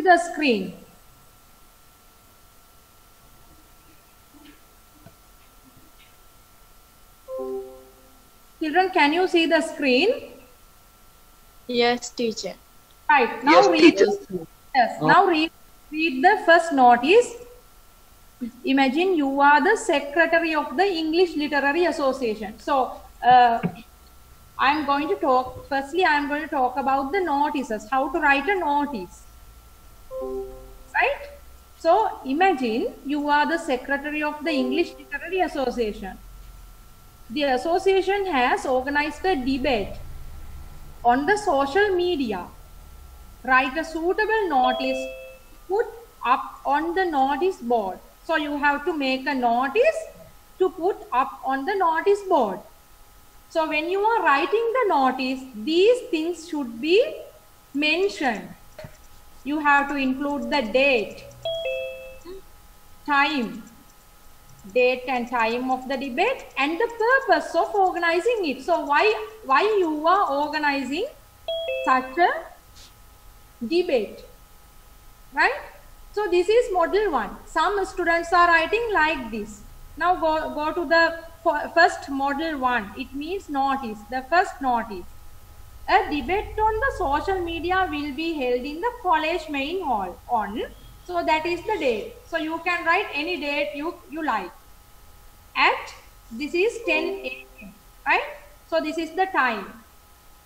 the screen? Children, can you see the screen? Yes, teacher. Right. Now Yes, read. teacher. Yes. Now read the first notice. Imagine you are the secretary of the English Literary Association. So I'm going to talk. Firstly, I'm going to talk about the notices. How to write a notice. Right. So imagine you are the secretary of the English Literary Association. The association has organized a debate on the social media. Write a suitable notice, put up on the notice board. So you have to make a notice to put up on the notice board. So when you are writing the notice, these things should be mentioned. You have to include the date, time, date and time of the debate, and the purpose of organizing it. So why you are organizing such a debate, right? So this is model 1. Some students are writing like this. Now go to the first model 1. It means notice. The first notice. A debate on the social media will be held in the college main hall on. So that is the date. So you can write any date you like. At this is 10 a.m. right? So this is the time.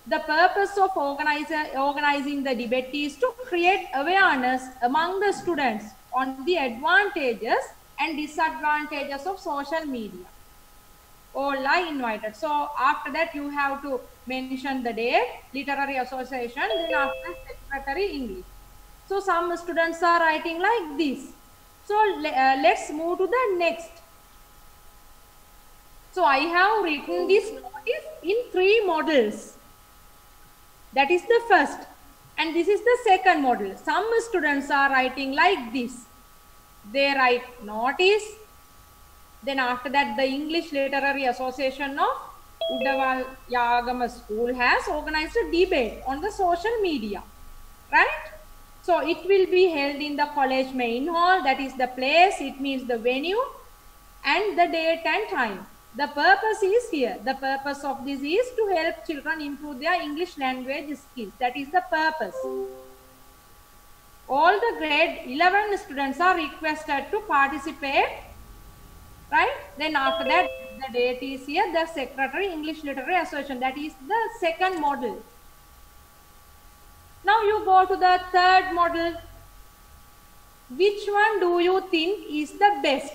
The purpose of organizing the debate is to create awareness among the students on the advantages and disadvantages of social media. All are invited. So after that you have to mention the date, literary association, then after secretary English. So some students are writing like this. So let's move to the next. So I have written this notice in 3 models. That is the first. And this is the second model. Some students are writing like this. They write notice. Then after that, the English Literary Association of Udawal Yagama School has organized a debate on the social media. Right? So it will be held in the college main hall. That is the place. It means the venue and the date and time. The purpose is here. The purpose of this is to help children improve their English language skills. That is the purpose. All the grade 11 students are requested to participate. Right? Then after that, the date is here. The Secretary English Literary Association. That is the second model. Now you go to the third model. Which one do you think is the best?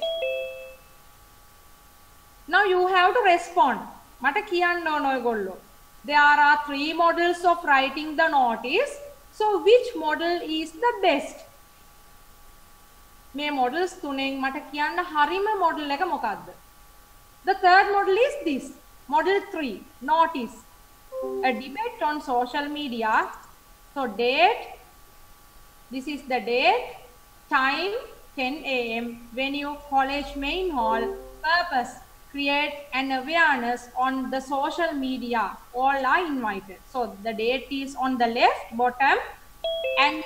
Now you have to respond. There are 3 models of writing the notice. So which model is the best? මේ models තුනෙන් මට කියන්න හරිම model එක මොකක්ද? The third model is this. Model 3. Notice. A debate on social media. So date. This is the date. Time 10 a.m. Venue college main hall. Purpose. Create an awareness on the social media. All are invited. So the date is on the left bottom and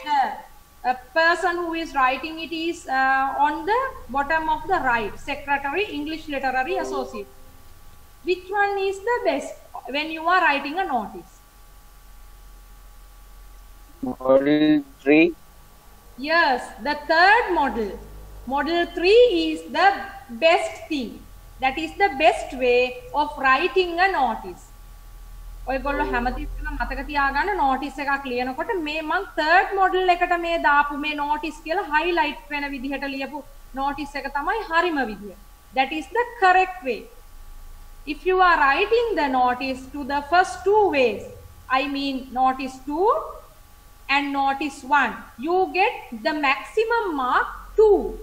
the person who is writing it is on the bottom of the right. Secretary English Literary Association. Which one is the best when you are writing a notice? Model 3. Yes, the third model. Model 3 is the best thing. That is the best way of writing a notice. ඔයගොල්ලෝ හැමතිස්සෙම මතක තියාගන්න notice එකක් ලියනකොට මේ මම third model එකට මේ දාපු මේ notice කියලා highlight වෙන විදිහට ලියපු notice එක තමයි හරිම විදිය. That is the correct way. If you are writing the notice to the first 2 ways, I mean notice 2 and notice 1, you get the maximum mark 2.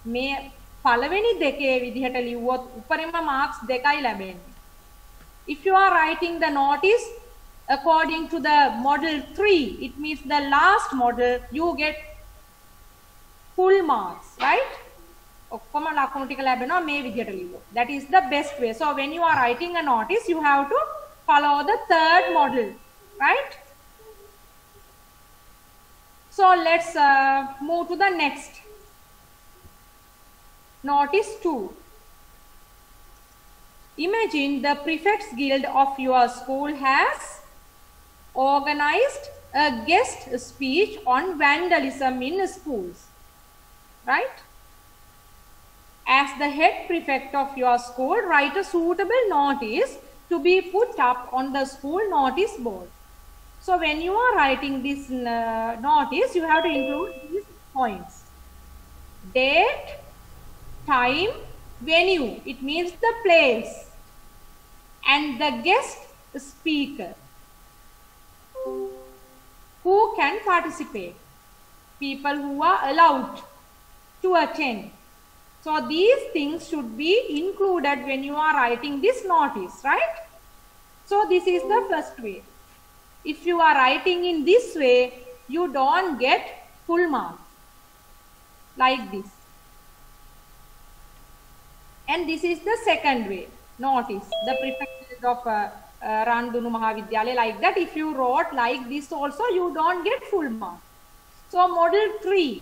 මේ පළවෙනි දෙකේ විදිහට ලිව්වොත් උපරිම marks 2යි ලැබෙන්නේ. If you are writing the notice according to the model 3, it means the last model, you get full marks, right? ඔක්කොම ලකුණු ටික ලැබෙනවා මේ විදිහට ලිව්වොත්. That is the best way. So when you are writing a notice, you have to follow the third model, right? So let's move to the next. Notice 2. Imagine the Prefects Guild of your school has organized a guest speech on vandalism in schools. Right? As the head prefect of your school, write a suitable notice to be put up on the school notice board. So when you are writing this notice, you have to include these points. Date, time, venue, it means the place, and the guest speaker. Who can participate? People who are allowed to attend. So these things should be included when you are writing this notice, right? So this is the first way. If you are writing in this way, you don't get full marks like this. And this is the second way. Notice the prefect of Randunu Mahavidyalaya, like that. If you wrote like this also, you don't get full marks. So model 3.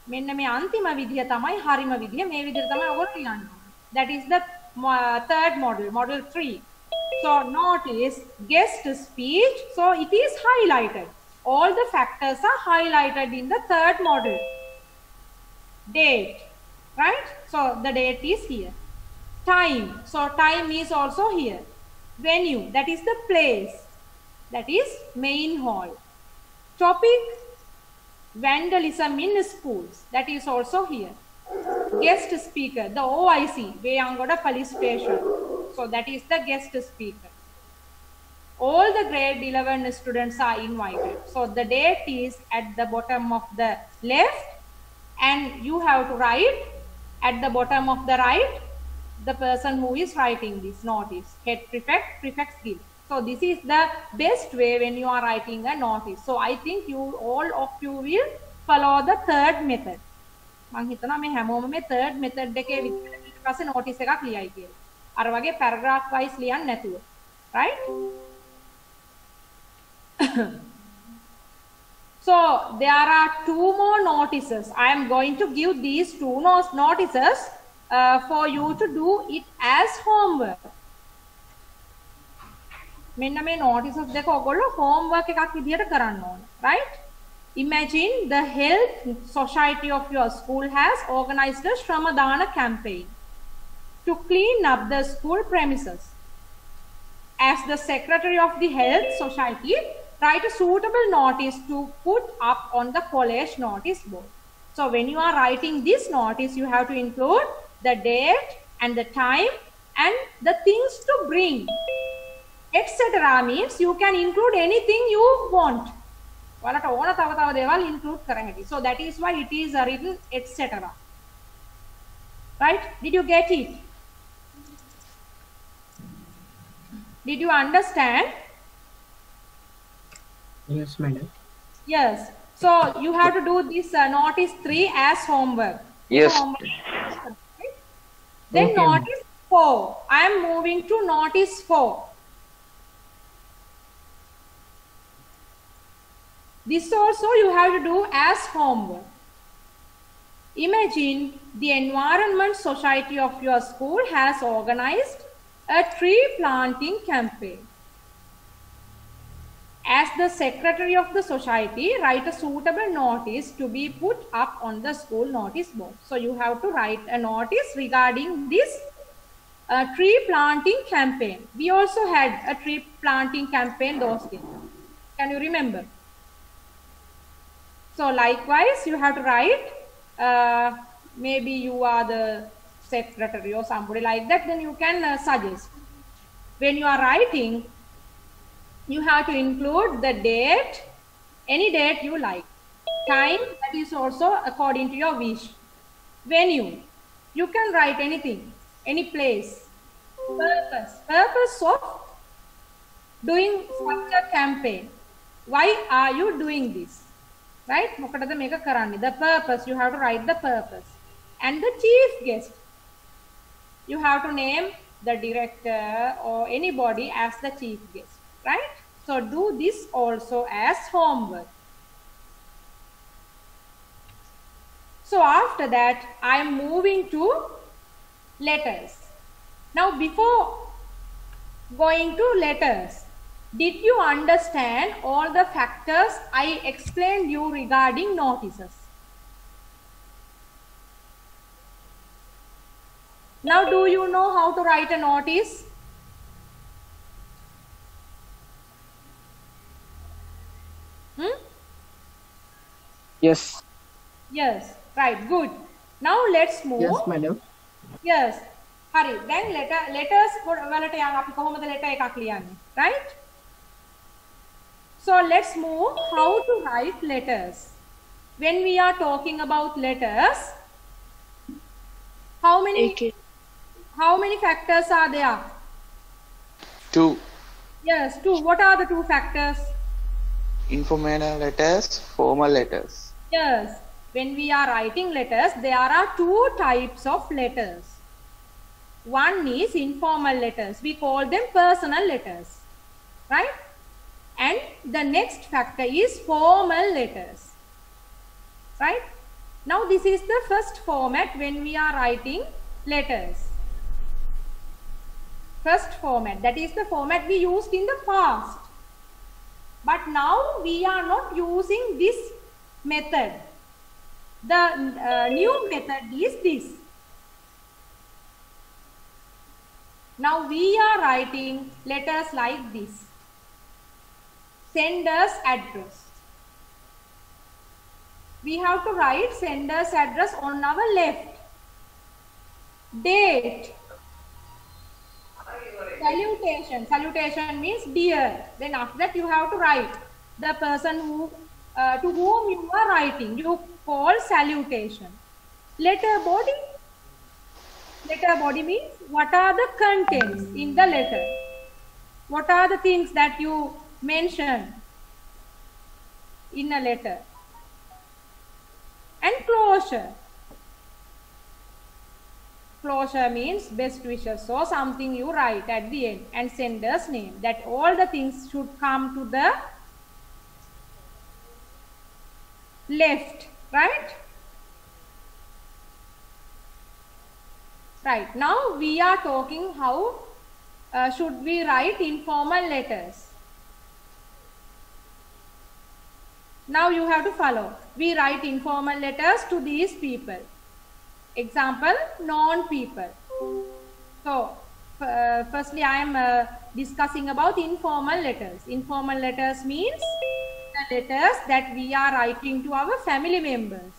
මෙන්න මේ අන්තිම විදිය තමයි හරිම විදිය. මේ විදියට තමයි ඔයගොල්ලෝ ලියන්න. That is the third model, model 3. So notice guest speech. So it is highlighted. All the factors are highlighted in the third model. Date, right? So the date is here. Time. So time is also here. Venue, that is the place. That is main hall. Topic, vandalism in schools. That is also here. Guest speaker, the OIC, Veyangoda Police Station. So that is the guest speaker. All the grade 11 students are invited. So the date is at the bottom of the left, and you have to write at the bottom of the right the person who is writing this notice. Head prefect, prefects guild. So this is the best way when you are writing a notice. So I think all of you will follow the third method. මම හිතනවා මේ හැමෝම මේ third method එකේ විතර ඊට පස්සේ notice එකක් ලියයි කියලා. අර වගේ paragraph wise ලියන්න නැතුව. Right? So there are 2 more notices. I am going to give these 2 notices for you to do it as homework. මෙන්න මේ notices දෙක ඔයගොල්ලෝ homework එකක් විදියට කරන්න ඕනේ. Right? Imagine the health society of your school has organized a Shramadana campaign to clean up the school premises. As the secretary of the health society, write a suitable notice to put up on the college notice board. So when you are writing this notice, you have to include the date and the time and the things to bring. Etc. means you can include anything you want. ඔයාලට ඕන තව දේවල් include කර හැකියි. So that is why it is written etc. Right? Did you get it? Did you understand? Yes, madam. Yes. So you have to do this notice 3 as homework. Yes. Homework. Then Okay, notice 4. I am moving to notice 4. This also you have to do as homework. Imagine the Environment Society of your school has organized a tree planting campaign. As the secretary of the society, write a suitable notice to be put up on the school notice board. So you have to write a notice regarding this tree planting campaign. We also had a tree planting campaign those days. Can you remember? So likewise, you have to write, maybe you are the secretary or somebody like that, then you can suggest. When you are writing, you have to include the date, any date you like. Time, that is also according to your wish. Venue, you can write anything, any place. Purpose of doing such a campaign. Why are you doing this? Right? The purpose, you have to write the purpose. And the chief guest, you have to name the director or anybody as the chief guest. Right? So do this also as homework. So after that, I am moving to letters. Now before going to letters, did you understand all the factors I explained you regarding notices? Now do you know how to write a notice? Yes. Yes, right, good. Now let's move. Yes, madam. Yes. Hari, then letters වලට යන් අපි කොහොමද letter එකක් ලියන්නේ? Right? So let's move how to write letters. When we are talking about letters, how many factors are there? 2. Yes, 2. What are the 2 factors? Informal letters, formal letters. Yes. When we are writing letters, there are 2 types of letters. One is informal letters. We call them personal letters. Right? And the next factor is formal letters. Right? Now this is the first format when we are writing letters. First format. That is the format we used in the past. But now we are not using this method. The new method is this. Now we are writing letters like this. Sender's address. We have to write sender's address on our left. Date. Salutation. Salutation means dear. Then after that you have to write the person who to whom you are writing. You call salutation. Letter body. Letter body means what are the contents in the letter. What are the things that you mention in a letter. And closure. Closure means best wishes. So something you write at the end and sender's name. That all the things should come to the left. Right? Right. Now we are talking how should we write informal letters. Now you have to follow. We write informal letters to these people. Example, known people. So, firstly I am discussing about informal letters. Informal letters means the letters that we are writing to our family members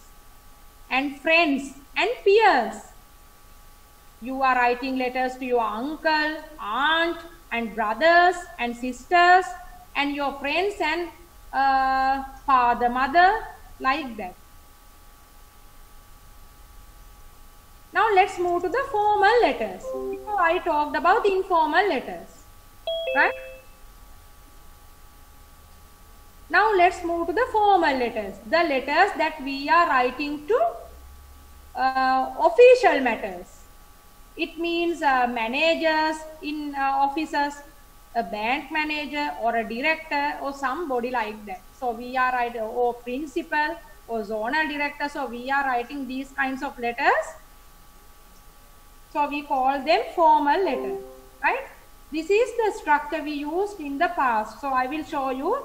and friends and peers. You are writing letters to your uncle, aunt and brothers and sisters and your friends and father, mother, like that. Now let's move to the formal letters. Before I talked about informal letters, right? Now let's move to the formal letters. The letters that we are writing to official matters. It means managers in offices, a bank manager or a director or somebody like that. So we are writing or principal or zonal director. So we are writing these kinds of letters. So we call them formal letters, right? This is the structure we used in the past. So I will show you.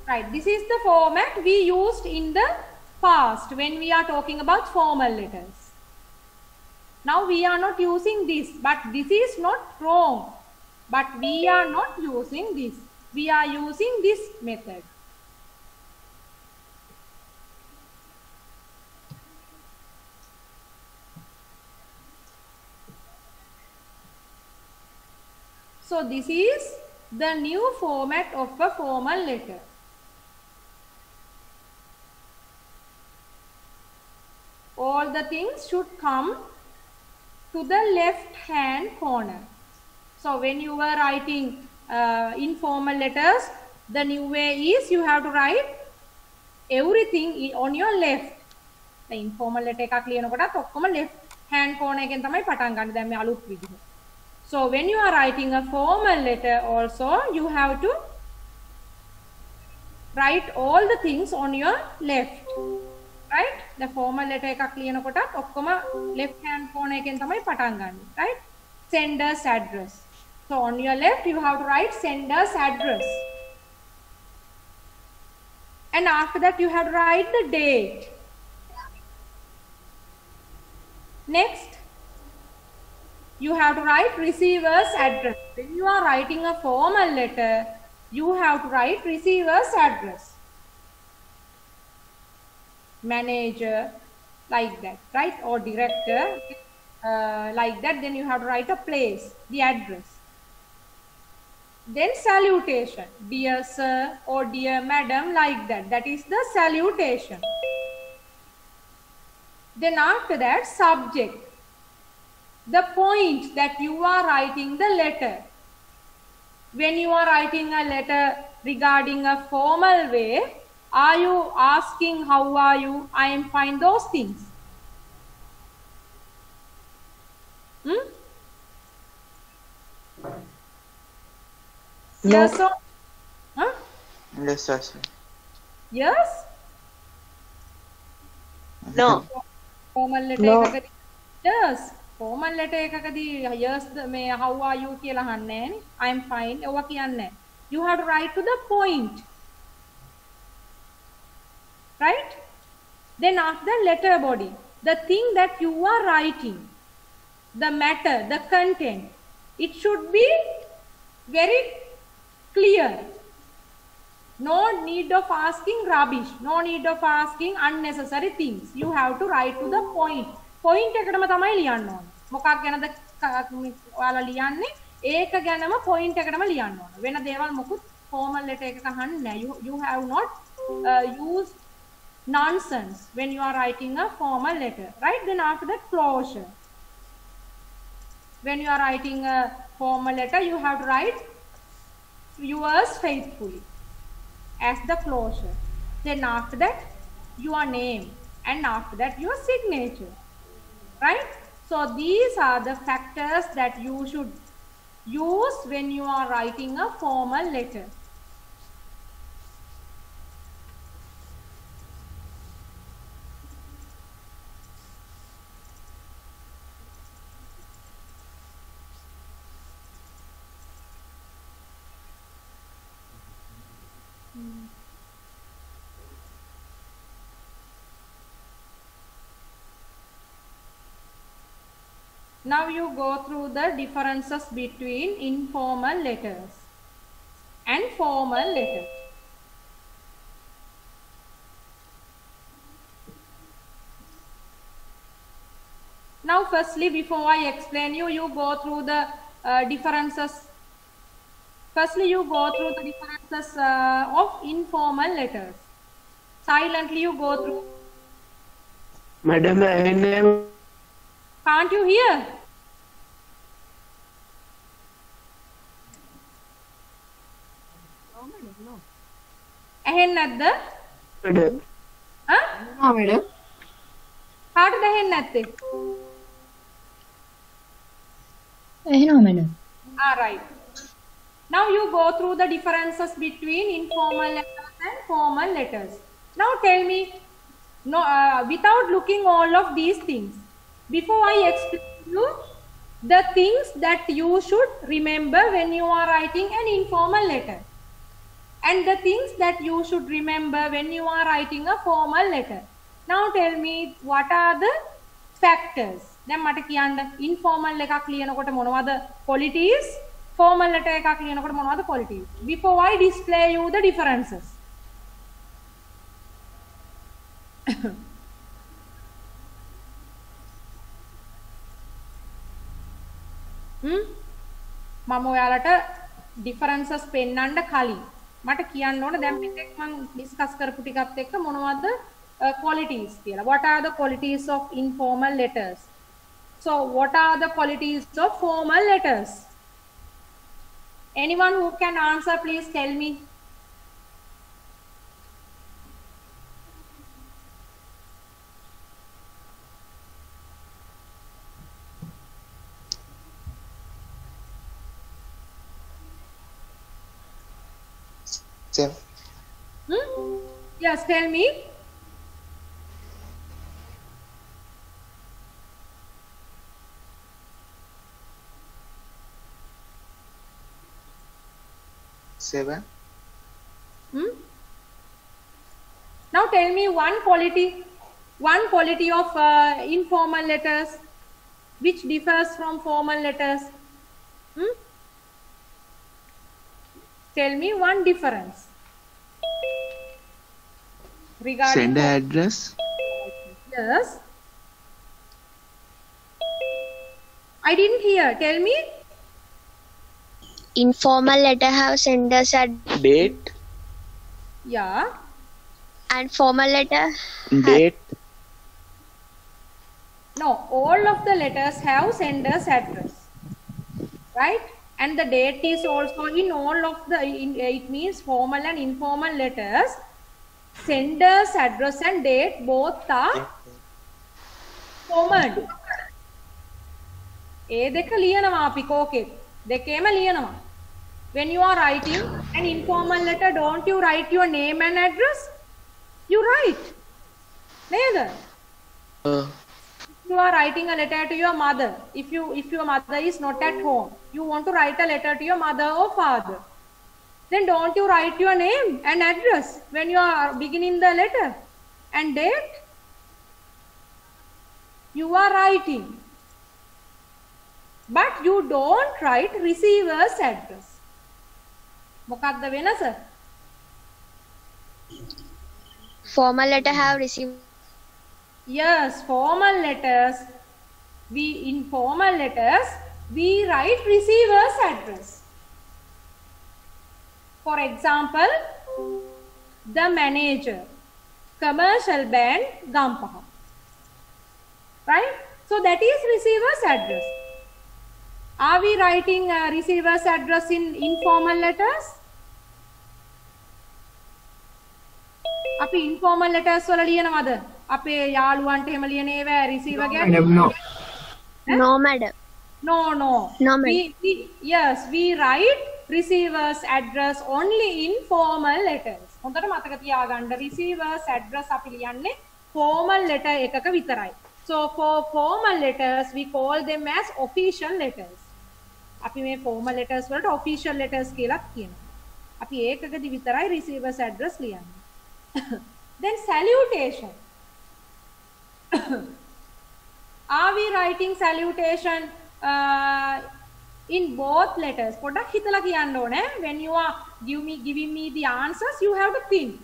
Right, this is the format we used in the past when we are talking about formal letters. Now we are not using this, but this is not wrong. But we are not using this. We are using this method. So this is the new format of a formal letter. All the things should come to the left hand corner. So when you were writing informal letters, the new way is you have to write everything on your left. The informal letter එකක් ලියනකොටත් ඔක්කොම left hand corner එකෙන් තමයි පටන් ගන්න. දැන් මේ අලුත් විදිහ. So when you are writing a formal letter also, you have to write all the things on your left. Right? The formal letter එකක් ලියනකොටත් ඔක්කොම left hand corner එකෙන් තමයි පටන් ගන්න. Right? Sender's address. So on your left you have to write sender's address. And after that you have to write the date. Next, you have to write receiver's address. When you are writing a formal letter, you have to write receiver's address. Manager, like that, right? Or director, like that. Then you have to write a place, the address. Then salutation, dear sir or dear madam, like that. That is the salutation. Then after that, subject, the point that you are writing the letter. When you are writing a letter regarding a formal way, are you asking how are you? I am fine, those things. No. Yes or huh? Yes, sir. Yes? No. Formal letter No. එකකදී yes. Formal letter එකකදී yes මේ how are you කියලා අහන්නේ නෑනේ. I am fine. ඔවා කියන්නේ නෑ. You have to write to the point. Right? Then after letter body, the thing that you are writing, the matter, the content, it should be very clear. No need of asking rubbish. No need of asking unnecessary things. You have to write to the point. Point එකටම තමයි ලියන්න ඕනේ. මොකක් ගැනද ඔයාලා ලියන්නේ? ඒක ගැනම point එකටම ලියන්න ඕනේ. වෙන දේවල් මොකුත් formal letter එකක අහන්නේ නැහැ. You have not used nonsense when you are writing a formal letter. Right? Then after that, closure. When you are writing a formal letter, you have to write yours faithfully as the closure. Then after that, your name, and after that your signature. Right? So these are the factors that you should use when you are writing a formal letter. Now you go through the differences between informal letters and formal letters. Now firstly, before I explain you, you go through the differences. Firstly, you go through the differences of informal letters. Silently you go through. Madam, I name. Can't you hear? ඇහෙන්නේ නැද්ද? Madam. ඈ? No, madam. කාටද ඇහෙන්නේ නැත්තේ? madam. Ah, right. Now you go through the differences between informal letters and formal letters. Now tell me, no, without looking all of these things, before I explain you the things that you should remember when you are writing an informal letter, and the things that you should remember when you are writing a formal letter. Now tell me, what are the factors? දැන් මට කියන්න informal එකක් ලියනකොට මොනවද qualities, formal letter එකක් ලියනකොට මොනවද qualities? Before I display you the differences. මම ඔයාලට differences පෙන්නන්න කලින් මට කියන්න ඕන දැන් මෙතෙක් මම ඩිස්කස් කරපු ටිකත් එක්ක මොනවද qualities කියලා. What are the qualities of informal letters? So what are the qualities of formal letters? Anyone who can answer, please tell me. 7. Yes, tell me. Seven. Now tell me one quality of informal letters which differs from formal letters. Tell me one difference regarding Sender address. Yes. I didn't hear. Tell me. Informal letter have senders at Date. Yeah. and formal letter Date. No, all of the letters have sender's address, right? And the date is also in all of the, it means formal and informal letters. Sender's address and date both are common. ඒ දෙක ලියනවා අපි කෝකේ. දෙකේම ලියනවා. When you are writing an informal letter, don't you write your name and address? You write. Neither. You are writing a letter to your mother. If your mother is not at home, you want to write a letter to your mother or father. Then don't you write your name and address when you are beginning the letter and date? You are writing. But you don't write receiver's address. මොකක්ද වෙනස? formal letter have received. Yes, formal letters. In formal letters, we write receiver's address. For example, the manager, commercial bank, Gampaha. Right? So that is receiver's address. Are we writing receiver's address in informal letters? අපි informal letters වල ලියනවද? අපේ යාළුවන්ට එහෙම ලියන ඒවා receiver ගැන? No. No, madam. No. No, madam. We write receiver's address only in formal letters. හොඳට මතක තියාගන්න receiver's address අපි ලියන්නේ formal letter එකක විතරයි. So for formal letters we call them as official letters. අපි මේ formal letters වලට official letters කියලා කියනවා. අපි ඒකකදී විතරයි receiver's address ලියන්නේ. Then salutation. Are we writing salutation in both letters? පොඩ්ඩක් හිතලා කියන්න ඕනේ. When you are giving me the answers, you have to think.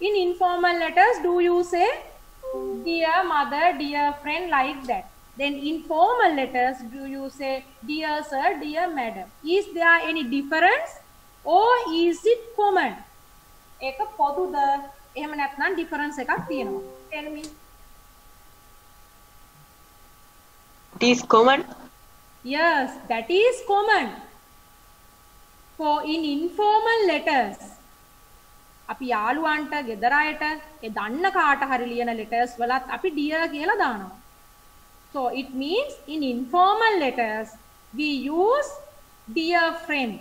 In informal letters, do you say dear mother, dear friend, like that? Then in formal letters, do you say dear sir, dear madam? Is there any difference or is it common? ඒක පොදුද? එහෙම නැත්නම් difference එකක් තියෙනවා. Tell me. It is common. Yes, that is common. For in informal letters, අපි යාළුවන්ට, ගෙදර අයට, ඒ දන්න කාට හරි ලියන letters වලත් අපි dear කියලා දානවා. So it means in informal letters we use dear friend.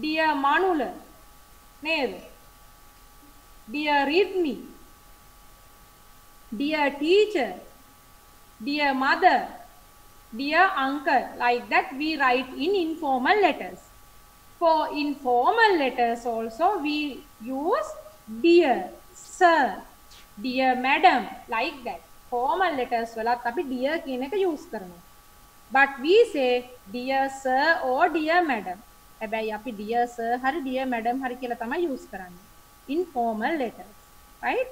Dear Manula. Ned. Dear Ridmi. Dear teacher. Dear mother. Dear uncle. Like that we write in informal letters. For informal letters also we use dear, sir, dear madam, like that. Formal letters වලත් අපි dear කියන එක use කරනවා. But we say dear sir or dear madam. හැබැයි අපි dear sir හරි dear madam හරි කියලා තමයි use කරන්නේ. In formal letters, right?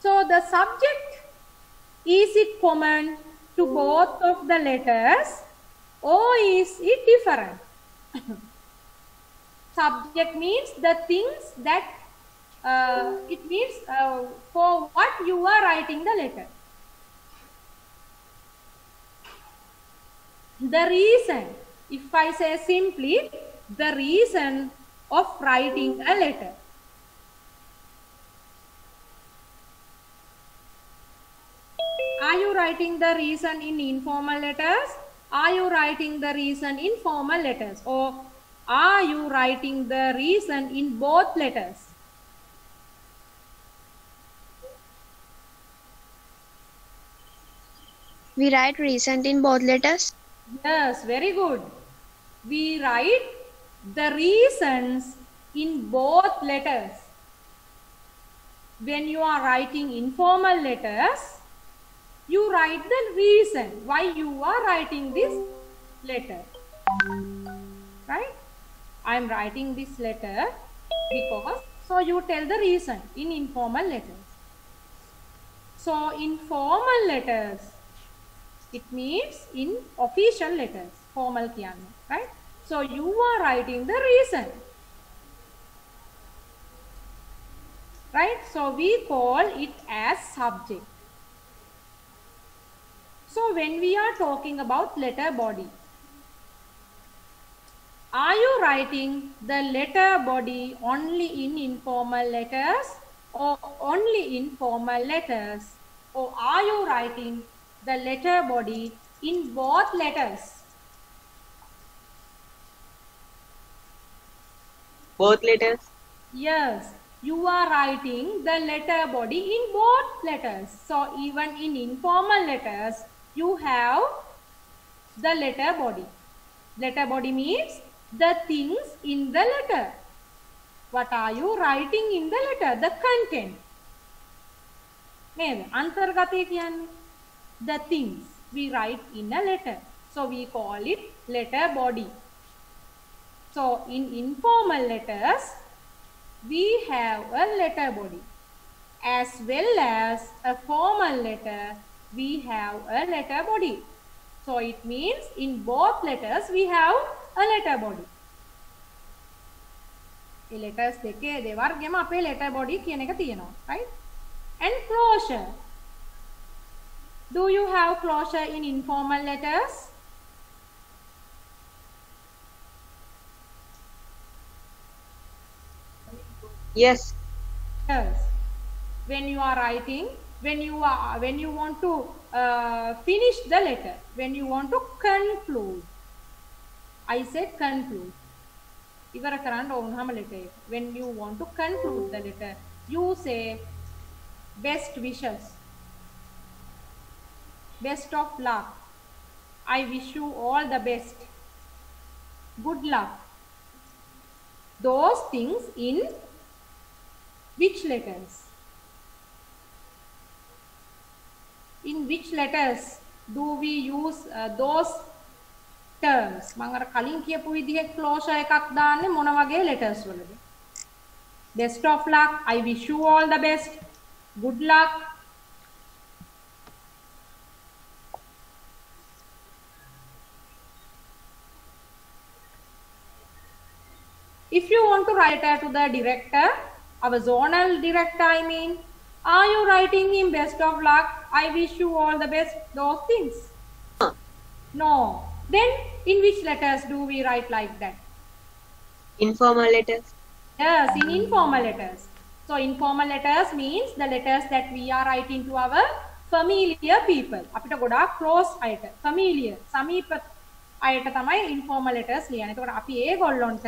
So the subject, is it common to both of the letters or is it different? Subject means the things that it means for what you are writing the letter. The reason, if I say simply, the reason of writing a letter. Are you writing the reason in informal letters? Are you writing the reason in formal letters, or are you writing the reason in both letters? We write reason in both letters. Yes, very good. We write the reasons in both letters. When you are writing informal letters, you write the reason why you are writing this letter. Right? I am writing this letter because, so you tell the reason in informal letters. So in formal letters, it means in official letters, formal kiyanne, right? So you are writing the reason. Right? So we call it as subject. So when we are talking about letter body, are you writing the letter body only in informal letters or only in formal letters? Or are you writing the letter body in both letters? Both letters. Yes, you are writing the letter body in both letters. So even in informal letters, you have the letter body. Letter body means the things in the letter. What are you writing in the letter? The content. Antargate kiyanne the things we write in a letter. So we call it letter body. So in informal letters, we have a letter body. As well as a formal letter, we have a letter body. So it means in both letters we have a letter body. The letters දෙකේ දෙවර්ගෙම අපේ letter body කියන එක තියෙනවා, right? And closure. Do you have closure in informal letters? Yes. Yes. When you are writing, when you want to finish the letter, when you want to conclude, I said conclude. ඉවර කරන්න ඕනම letter එක. When you want to conclude the letter, you say best wishes, best of luck, I wish you all the best, good luck. Those things in which letters? In which letters do we use those terms? මම අර කලින් කියපු විදිහේ closure එකක් දාන්නේ මොන වගේ letters වලද? Best of luck, I wish you all the best, good luck. If you want to write to the director, our zonal director, I mean, are you writing him best of luck, I wish you all the best, those things? No. Then in which letters do we write like that? Informal letters. Yes, in informal letters. So informal letters means the letters that we are writing to our familiar people. අපිට ගොඩාක් close අයට, familiar, සමීප අයට තමයි informal letters ලියන්නේ. එතකොට අපි ඒගොල්ලොන්ට,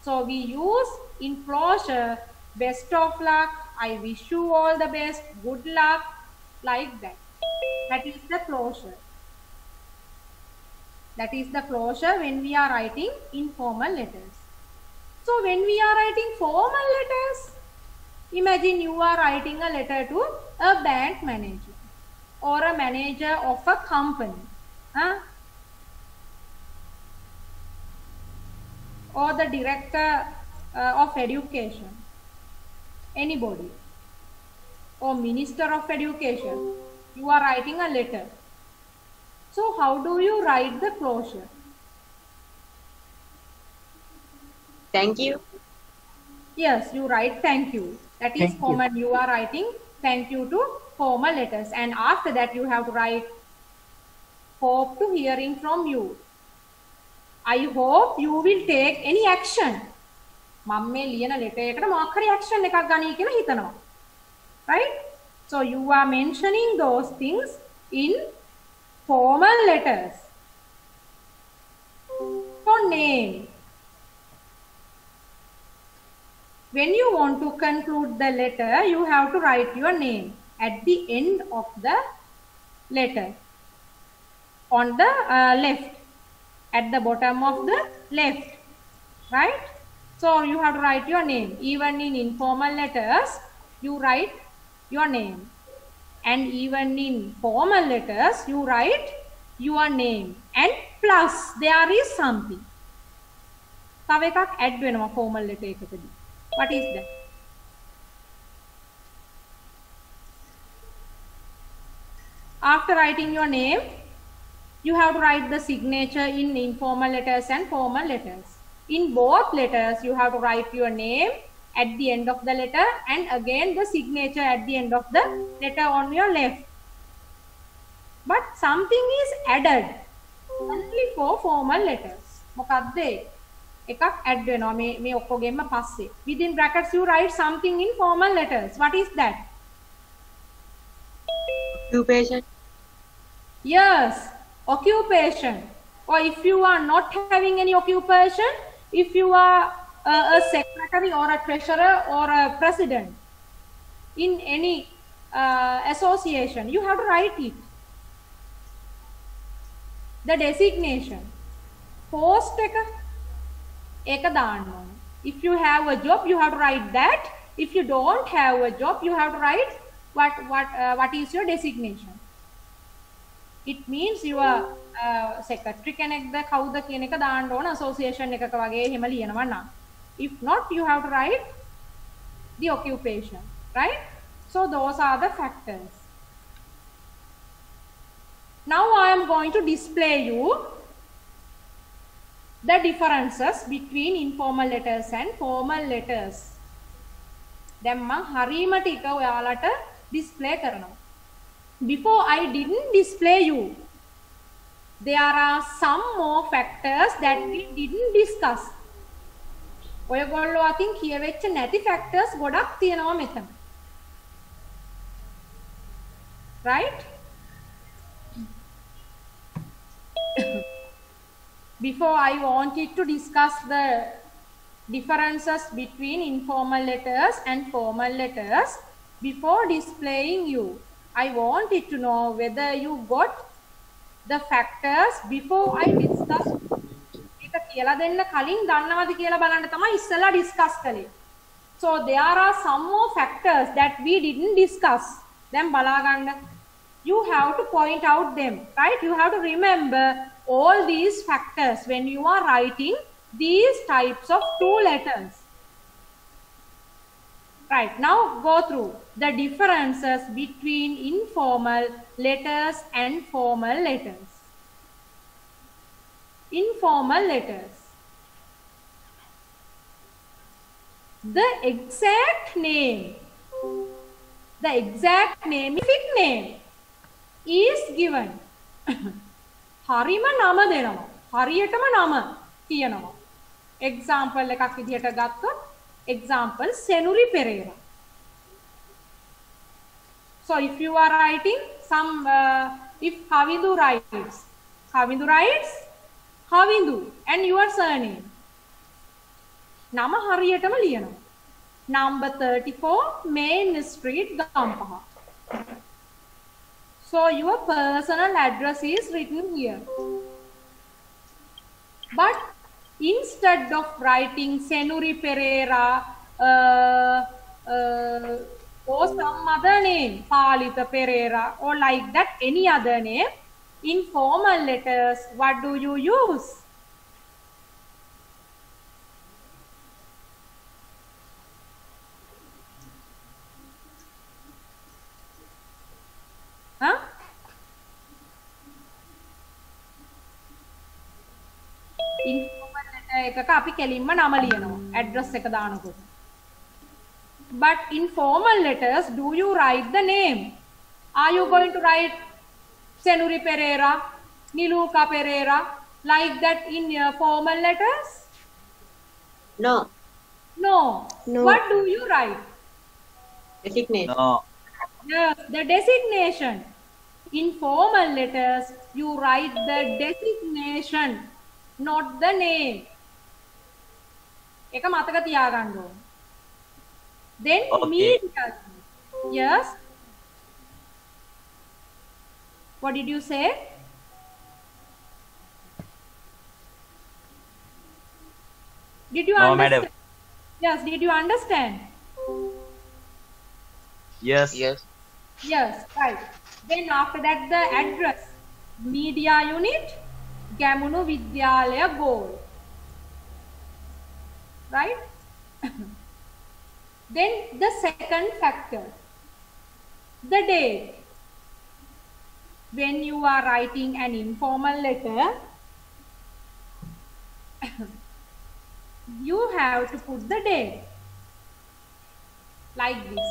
so we use in closure best of luck, I wish you all the best, good luck, like that. That is the closure. That is the closure when we are writing informal letters. So when we are writing formal letters, imagine you are writing a letter to a bank manager or a manager of a company, or the director of education, anybody, or minister of education. You are writing a letter. So how do you write the closure? Thank you. Yes, you write thank you. That is common. You are writing thank you to formal letters. And after that you have to write hope to hearing from you. I hope you will take any action. මම මේ ලියන letter එකට මොකක් හරි action එකක් ගනී කියලා හිතනවා. Right? So you are mentioning those things in formal letters. your name. When you want to conclude the letter, you have to write your name at the end of the letter on the left, at the bottom of the left, right? So you have to write your name. Even in informal letters, you write your name, and even in formal letters, you write your name, and plus there is something. තව එකක් add වෙනවා formal letter එකකදී. What is that? After writing your name, you have to write the signature in informal letters and formal letters. In both letters, you have to write your name at the end of the letter, and again the signature at the end of the letter on your left. But something is added only for formal letters. මොකක්ද ඒ? එකක් add වෙනවා මේ ඔක්කොගෙම පස්සේ. Within brackets you write something in formal letters. What is that? Occupation. Yes, occupation. Or if you are not having any occupation, if you are a secretary or a treasurer or a president in any association, you have to write it. The designation. Post එක දාන්න ඕන. If you have a job, you have to write that. If you don't have a job, you have to write what is your designation. It means you are secretary කෙනෙක්ද කවුද කියන එක දාන්න ඕන association එකක වගේ එහෙම ලියනවා නම්. If not, you have to write the occupation, right? So those are the factors. Now I am going to display you the differences between informal letters and formal letters. දැන් මම හරීම ටික ඔයාලට display කරනවා. Before I didn't display you, there are some more factors that we didn't discuss. ඔයගොල්ලෝ අතින් කියවෙච්ච නැති factors ගොඩක් තියෙනවා මෙතන. Right? Before I wanted to discuss the differences between informal letters and formal letters, before displaying you, I wanted to know whether you got the factors before I discuss. ඒක කියලා දෙන්න කලින් දන්නවද කියලා බලන්න තමයි ඉස්සෙල්ලා discuss කළේ. So there are some more factors that we didn't discuss. දැන් බලා ගන්න. You have to point out them, right? You have to remember all these factors when you are writing these types of two letters. Right, now go through the differences between informal letters and formal letters. Informal letters. The exact name, specific name is given. හරිම නම දෙනවා. හරියටම නම කියනවා. Example එකක් විදිහට ගත්තොත් example Senuri Pereira. So if you are writing some if Kavindu writes Kavindu and your surname. නම හරියටම ලියනවා. Number 34 Main Street Gampaha. So your personal address is written here. But instead of writing Senuri Pereira or some other name, Palita Pereira or like that, any other name, in formal letters, what do you use? Huh? Informal letter එකක අපි කෙලින්ම නම ලියනවා address එක දානකොට. But in formal letters, do you write the name? Are you going to write Senuri Pereira, Niluka Pereira, like that in formal letters? No. No. What do you write? Designation. No. Yes, the designation. In formal letters, you write the designation. not the name. එක මතක තියාගන්න ඕන. Then Okay. media. Yes. What did you say? Did you No, understand? madam. Yes, did you understand? Yes. Yes. Yes, right. Then after that the address. Media unit, Gamunu Vidyalaya goal. Right? Then the second factor, the date. When you are writing an informal letter, you have to put the date like this.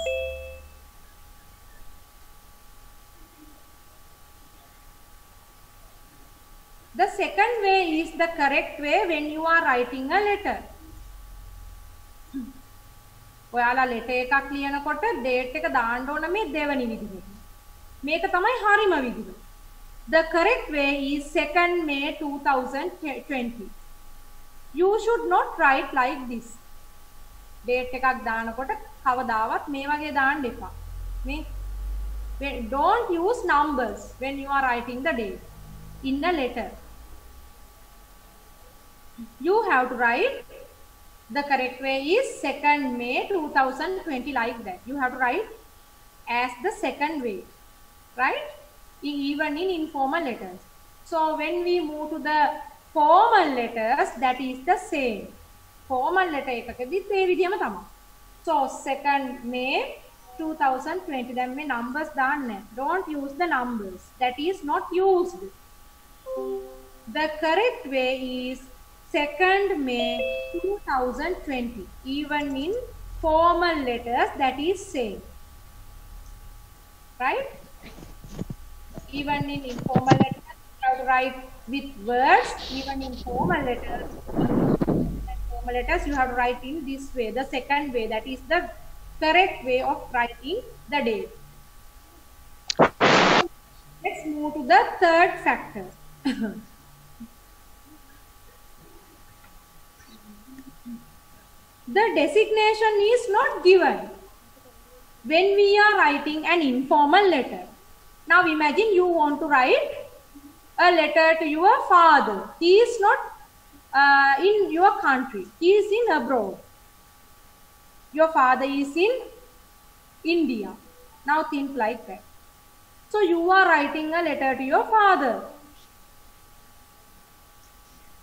The second way is the correct way when you are writing a letter. ඔයාලා letter එකක් ලියනකොට date එක දාන්න ඕන මේ දෙවෙනි විදිහට. මේක තමයි හරිම විදිහ. The correct way is 2nd May 2020. You should not write like this. Date එකක් දානකොට කවදාවත් මේ වගේ දාන්න එපා. මේ don't use numbers when you are writing the date in a letter. You have to write, the correct way is 2nd May 2020 like that. You have to write as the second way, right? Even in informal letters. So when we move to the formal letters, that is the same. Formal letter එකකදීත් මේ විදිහම තමයි. So 2nd May 2020 then මේ numbers දාන්න. Don't use the numbers. That is not used. The correct way is 2nd May 2020. Even in formal letters, that is same. Right? Even in informal letters, you have to write with words. Even in formal letters, you have to write in this way, the second way. That is the correct way of writing the date. Let's move to the third factor. The designation is not given when we are writing an informal letter. Now imagine you want to write a letter to your father. He is not in your country. He is in abroad. Your father is in India. Now think like that. So you are writing a letter to your father.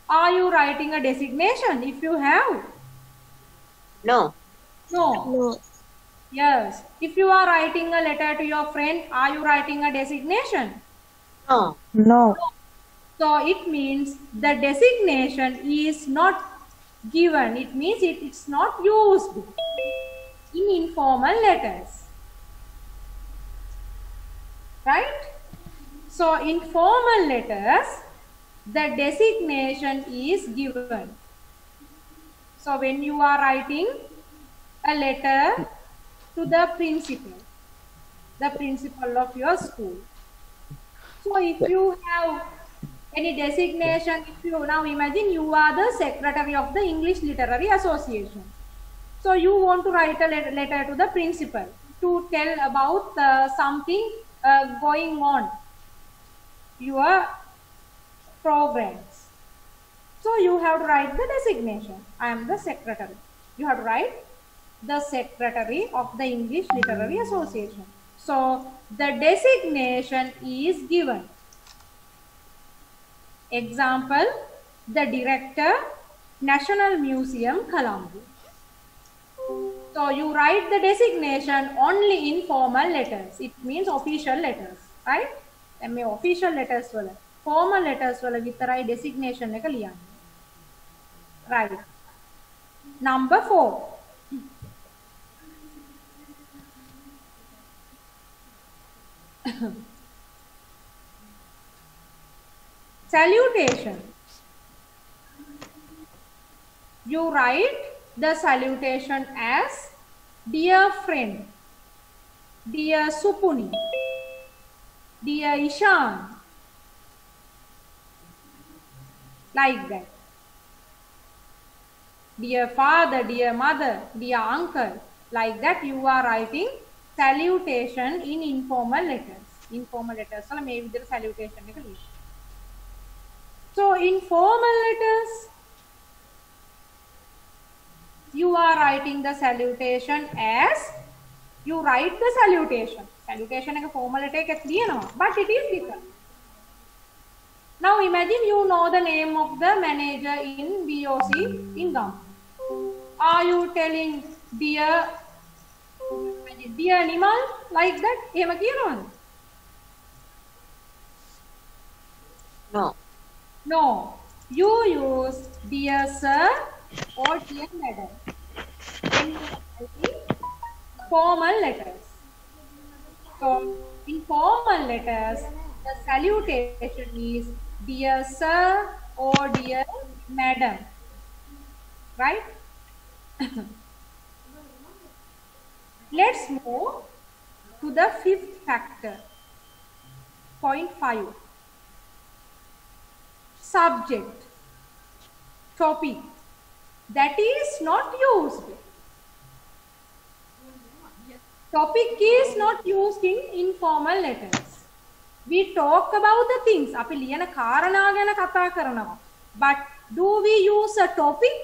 Are you writing a designation if you have? No. No. No. Yes. If you are writing a letter to your friend, are you writing a designation? No. No. So it means the designation is not given. It means it's not used in informal letters. Right? So in formal letters, the designation is given. So when you are writing a letter to the principal of your school. So if you have any designation, if you now imagine you are the secretary of the English Literary Association. So you want to write a letter to the principal to tell about something going on, your programs. So you have to write the designation. I am the secretary. You have to write the secretary of the English Literary Association. So the designation is given. Example, the director, National Museum, Colombo. So you write the designation only in formal letters. It means official letters, right? And may official letters wala. Formal letters wala vitarai designation එක ලියන්න. Right. Number 4. Salutation. You write the salutation as dear friend, dear Supuni, dear Ishan. like that. Dear father, dear mother, dear uncle, like that you are writing salutation in informal letters. Informal letters වල මේ විදිහට salutation එක ලියන්න. So in formal letters you are writing the salutation as you write the salutation. Salutation එක formal letter එකක් ලියනවා, but it is different. Now imagine you know the name of the manager in BOC in GAM. Are you telling dear animal like that? එහෙම කියනවද? No. No. You use dear sir or dear madam. When you are writing formal letters. So in formal letters, the salutation is dear sir or dear madam. Right? Let's move to the fifth factor. Point 5. Subject, topic, that is not used. Topic is not used in informal letters. We talk about the things. අපි ලියන කාරණා ගැන කතා කරනවා. But do we use a topic?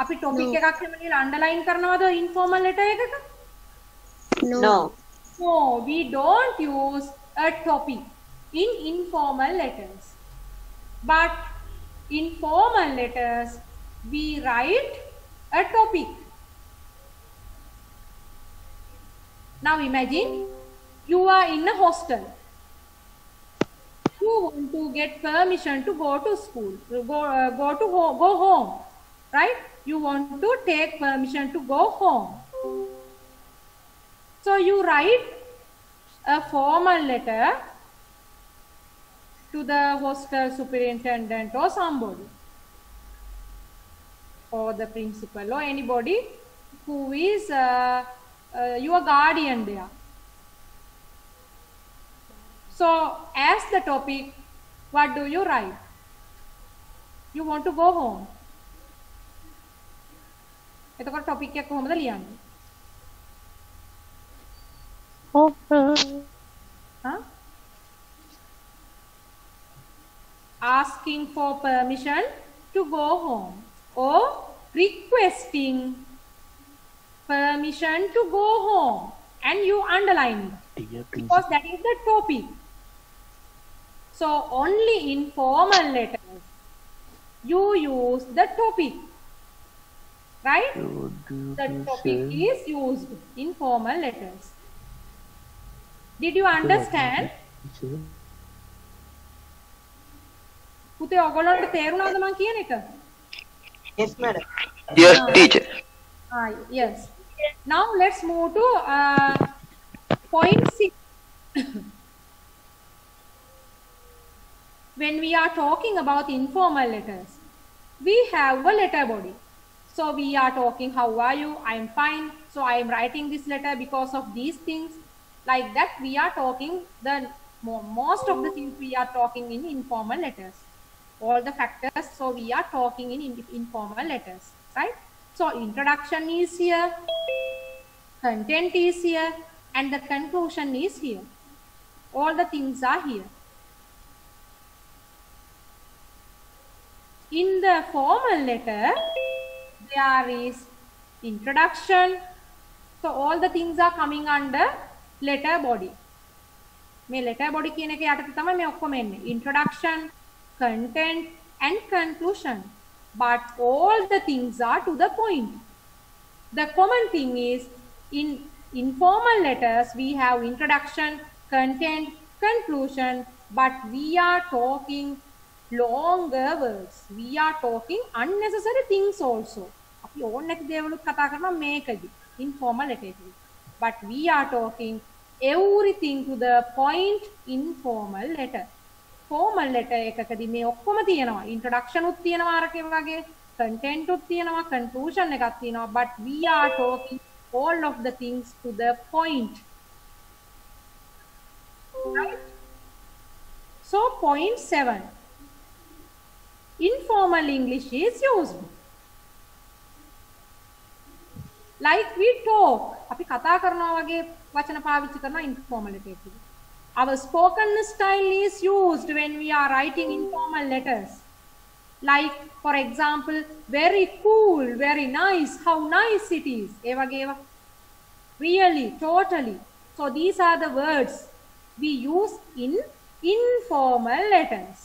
අපි topic එකක් හැම ලියලා underline කරනවද informal letter එකක? No. No, we don't use a topic in informal letters. But in formal letters, we write a topic. Now imagine you are in a hostel. You want to get permission to go to school, go home, right? You want to take permission to go home. So you write a formal letter to the hostel superintendent or somebody, or the principal or anybody who is your guardian there. So as the topic, what do you write? You want to go home. එතකොට topic එක කොහොමද ලියන්නේ? Huh? Asking for permission to go home or requesting permission to go home, and you underline it because that is the topic. So only in formal letters you use the topic, right? The topic is used in formal letters. Did you understand? පුතේ ඔයගොල්ලන්ට තේරුණාද මම කියන එක? Yes, madam. Yes, teacher. Yes. Now let's move to point 6. When we are talking about informal letters, we have a letter body. So we are talking, how are you? I am fine. So I am writing this letter because of these things. Like that, we are talking most of the things we are talking in informal letters. All the factors, so we are talking in informal letters, right? So introduction is here, content is here, and the conclusion is here. All the things are here. In the formal letter, there is introduction. So all the things are coming under letter body. මේ letter body කියන එක යටතේ තමයි මේ ඔක්කොම එන්නේ. Introduction, content and conclusion. But all the things are to the point. The common thing is in informal letters we have introduction, content, conclusion, but we are talking longer words. We are talking unnecessary things also. අපි ඕන නැති දේවලුත් කතා කරනවා මේකදී informal letter එකේ. But we are talking everything to the point in formal letter. Formal letter එකකදී මේ ඔක්කොම තියෙනවා. Introduction උත් තියෙනවා අරකේ වගේ, content උත් තියෙනවා, conclusion එකක් තියෙනවා, but we are talking all of the things to the point. Right? So point 7. Informal English is used. Like we talk. අපි කතා කරනවා වගේ වචන පාවිච්චි කරනවා informal letter එකේ. Our spoken style is used when we are writing informal letters. Like for example, very cool, very nice, how nice it is. ඒ වගේ ඒවා. Really, totally. So these are the words we use in informal letters.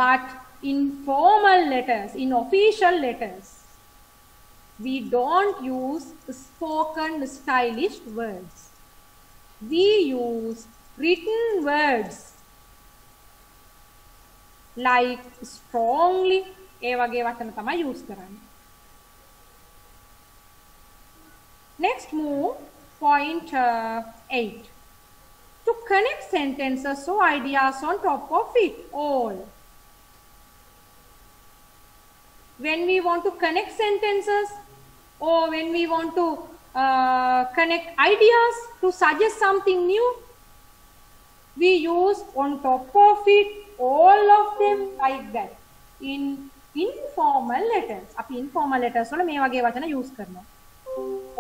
But in formal letters, in official letters, we don't use spoken stylish words. We use written words like strongly. ඒ වගේ වචන තමයි use කරන්නේ. Next move, point 8. To connect sentences or ideas on top of it all. When we want to connect sentences or when we want to connect ideas to suggest something new, we use on top of it all of them like that in informal letters. අපි informal letters වල මේ වගේ වචන use කරනවා.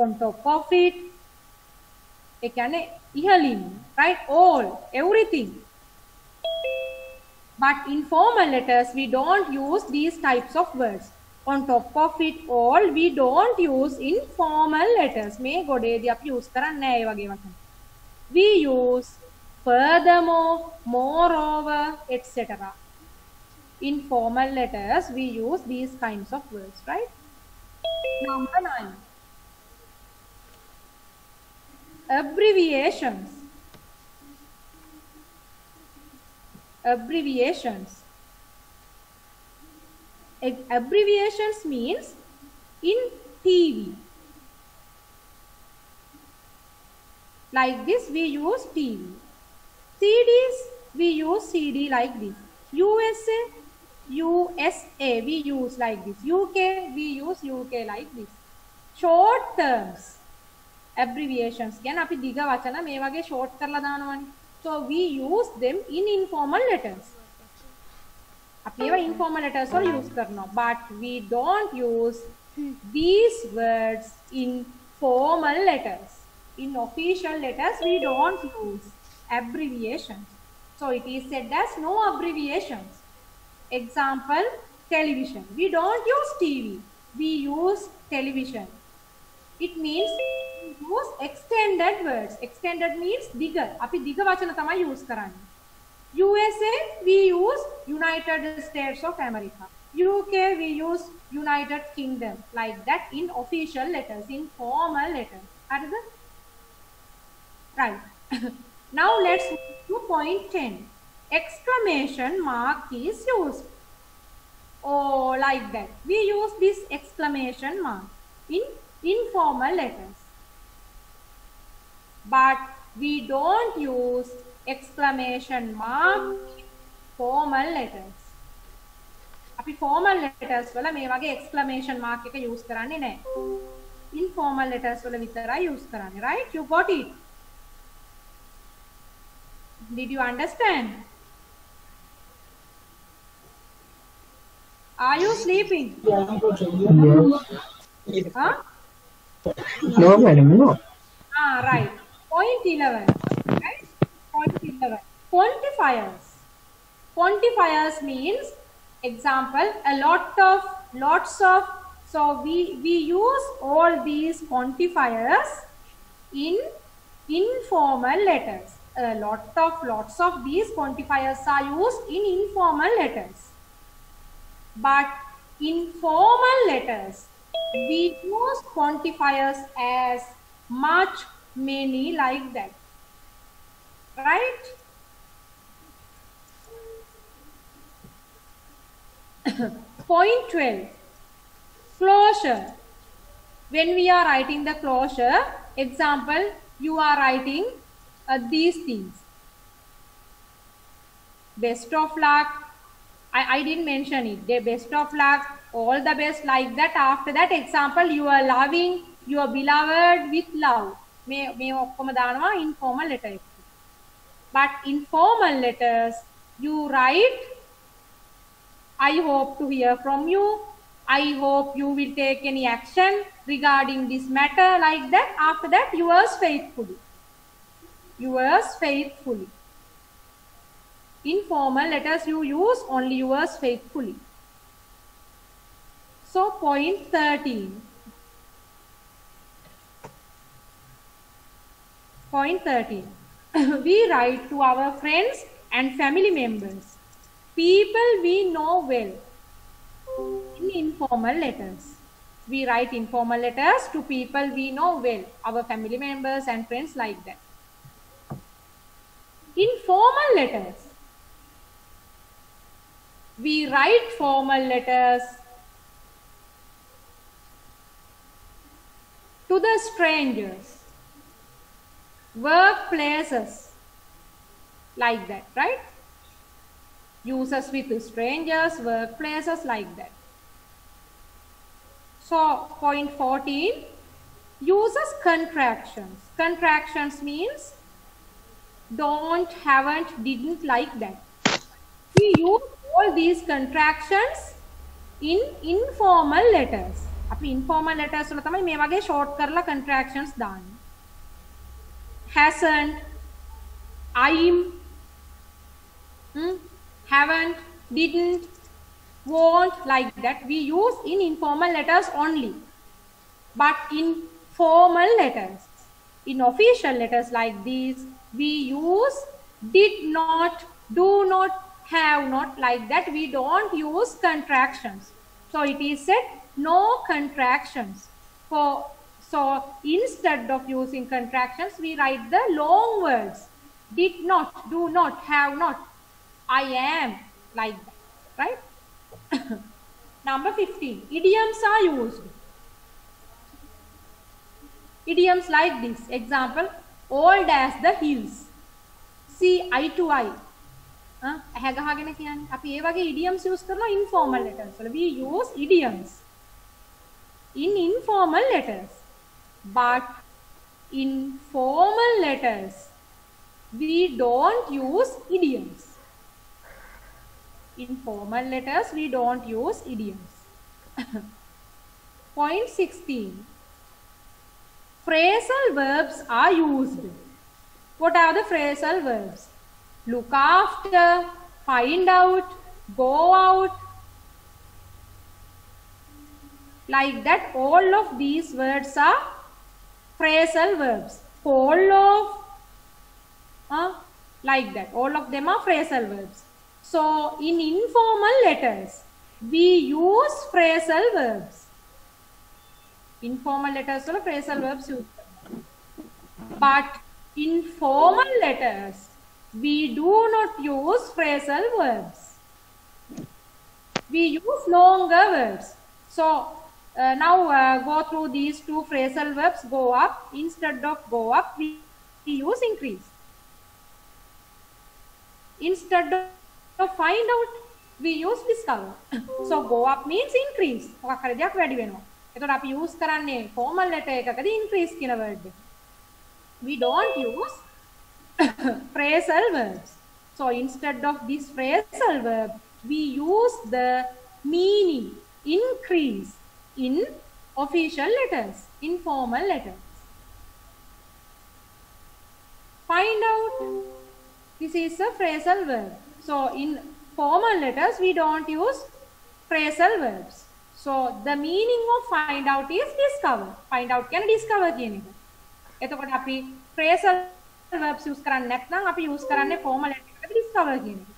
On top of it, ඒ කියන්නේ ඉහළින්, right? All, everything. But in formal letters, we don't use these types of words. On top of it all, we don't use in formal letters. මේ ගොඩේදී අපි use කරන්නේ නැහැ ඒ වගේ වචන. We use furthermore, moreover, etc. In formal letters, we use these kinds of words, right? Number 9. Abbreviations. Abbreviations. Abbreviations means in TV. Like this, we use TV. CDs, we use CD like this. USA, we use like this. UK, we use UK like this. Short terms. Abbreviations. Again, අපි දිග වචන මේ වගේ short කරලා දානවනේ. So we use them in informal letters. අපි ඒවා informal letters වල use කරනවා. But we don't use these words in formal letters. In official letters, we don't use abbreviations. So it is said as no abbreviations. Example, television. We don't use TV. We use television. It means we use extended words. Extended means diga. අපි දිග වචන තමයි use කරන්නේ. USA, we use United States of America. UK, we use United Kingdom. Like that in official letters, in formal letters. Right. Now let's move to point 10. Exclamation mark is used. Oh, like that. We use this exclamation mark in informal letters. But we don't use exclamation mark in formal letters. අපි formal letters වල මේ වගේ exclamation mark එක use කරන්නේ නැහැ. Informal letters වල විතරයි use කරන්නේ. Right? You got it? Did you understand? Are you sleeping? Huh? No, madam, no. Right. Point 11. Right? Point 11. Quantifiers. Quantifiers means example, a lot of, lots of. So we use all these quantifiers in informal letters. A lots of these quantifiers are used in informal letters. But in formal letters, we use quantifiers as much, many, like that. Right? Point 12. Closure. When we are writing the closure, example, you are writing these things. Best of luck. I didn't mention it. The best of luck, all the best, like that. After that, example, you are loving your beloved with love. මේ ඔක්කොම දානවා informal letter එක. But in formal letters, you write, I hope to hear from you. I hope you will take any action regarding this matter, like that. After that, yours faithfully. Yours faithfully. In formal letters, you use only yours faithfully. So, point 13. Point 13. We write to our friends and family members, people we know well, in informal letters. We write informal letters to people we know well, our family members and friends, like that. In formal letters, we write formal letters to the strangers, workplaces, like that, right? Uses with strangers, workplaces, like that. So, point 14, uses contractions. Contractions means don't, haven't, didn't, like that. We use all these contractions in informal letters. අපි informal letters වල තමයි මේ වගේ short කරලා contractions දාන්නේ. Hasn't, I'm, haven't, didn't, won't, like that. We use in informal letters only. But in formal letters, in official letters like these, we use did not, do not, have not, like that. We don't use contractions. So it is said no contractions. So instead of using contractions, we write the long words. Did not, do not, have not, I am, like that, right? Number 15, idioms are used. Idioms like this. Example, old as the hills. See eye to eye. ඇහැ ගහගෙන කියන්නේ. අපි ඒ වගේ idioms use කරනවා informal letters වල. We use idioms in informal letters. But in formal letters, we don't use idioms. In formal letters, we don't use idioms. Point 16. Phrasal verbs are used. What are the phrasal verbs? Look after, find out, go out. Like that, all of these words are phrasal verbs. Fall off, like that. All of them are phrasal verbs. So, in informal letters, we use phrasal verbs. Informal letters are phrasal verbs used. But in formal letters, we do not use phrasal verbs. We use longer words. So, now go through these two phrasal verbs. Go up. Instead of go up, we use increase. Instead of find out, we use discover. So, go up means increase. එතකොට අපි use කරන්නේ formal letter එකකදී increase කියන word එක. We don't use phrasal verbs. So instead of this phrasal verb, we use the meaning increase in official letters, in formal letters. Find out. This is a phrasal verb. So in formal letters, we don't use phrasal verbs. So the meaning of find out is discover. Find out can discover කියන එක. එතකොට අපි phrasal verbs use කරන්නේ නැත්නම් අපි use කරන්නේ formal එකකට discover කියන එක.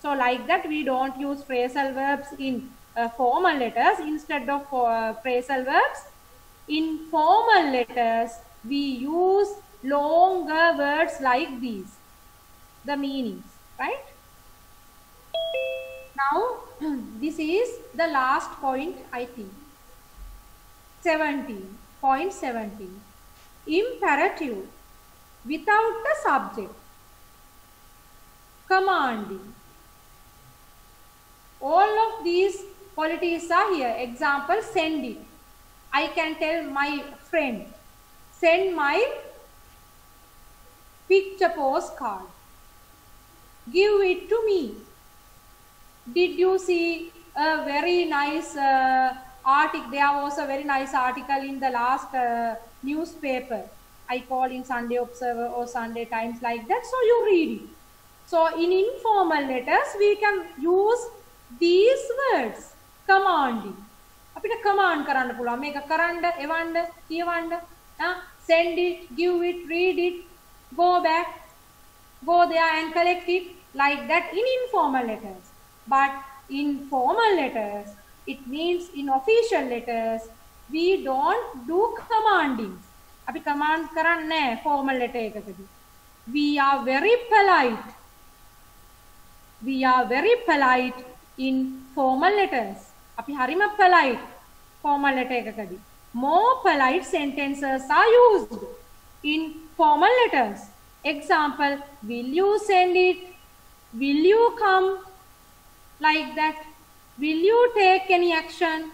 So like that we don't use phrasal verbs in formal letters. Instead of phrasal verbs, in formal letters we use longer words like these. The meanings, right? Now this is the last point, I think. 17. Point 17. Imperative without the subject. Commanding. All of these qualities are here. Example, send it. I can tell my friend, send my picture postcard. Give it to me. Did you see a very nice article? There was a very nice article in the last newspaper. I call in Sunday Observer or Sunday Times like that. So you read it. So in informal letters, we can use these words. Commanding. අපිට command කරන්න පුළුවන්. මේක කරන්න, එවන්න, කියවන්න, send it, give it, read it, go back, go there and collect it, like that in informal letters. But in formal letters, it means in official letters, we don't do commanding. අපි command කරන්නේ නැහැ formal letter එකකදී. We are very polite. We are very polite in formal letters. අපි හරිම polite formal letter එකකදී. More polite sentences are used in formal letters. Example, will you send it? Will you come? Like that. Will you take any action?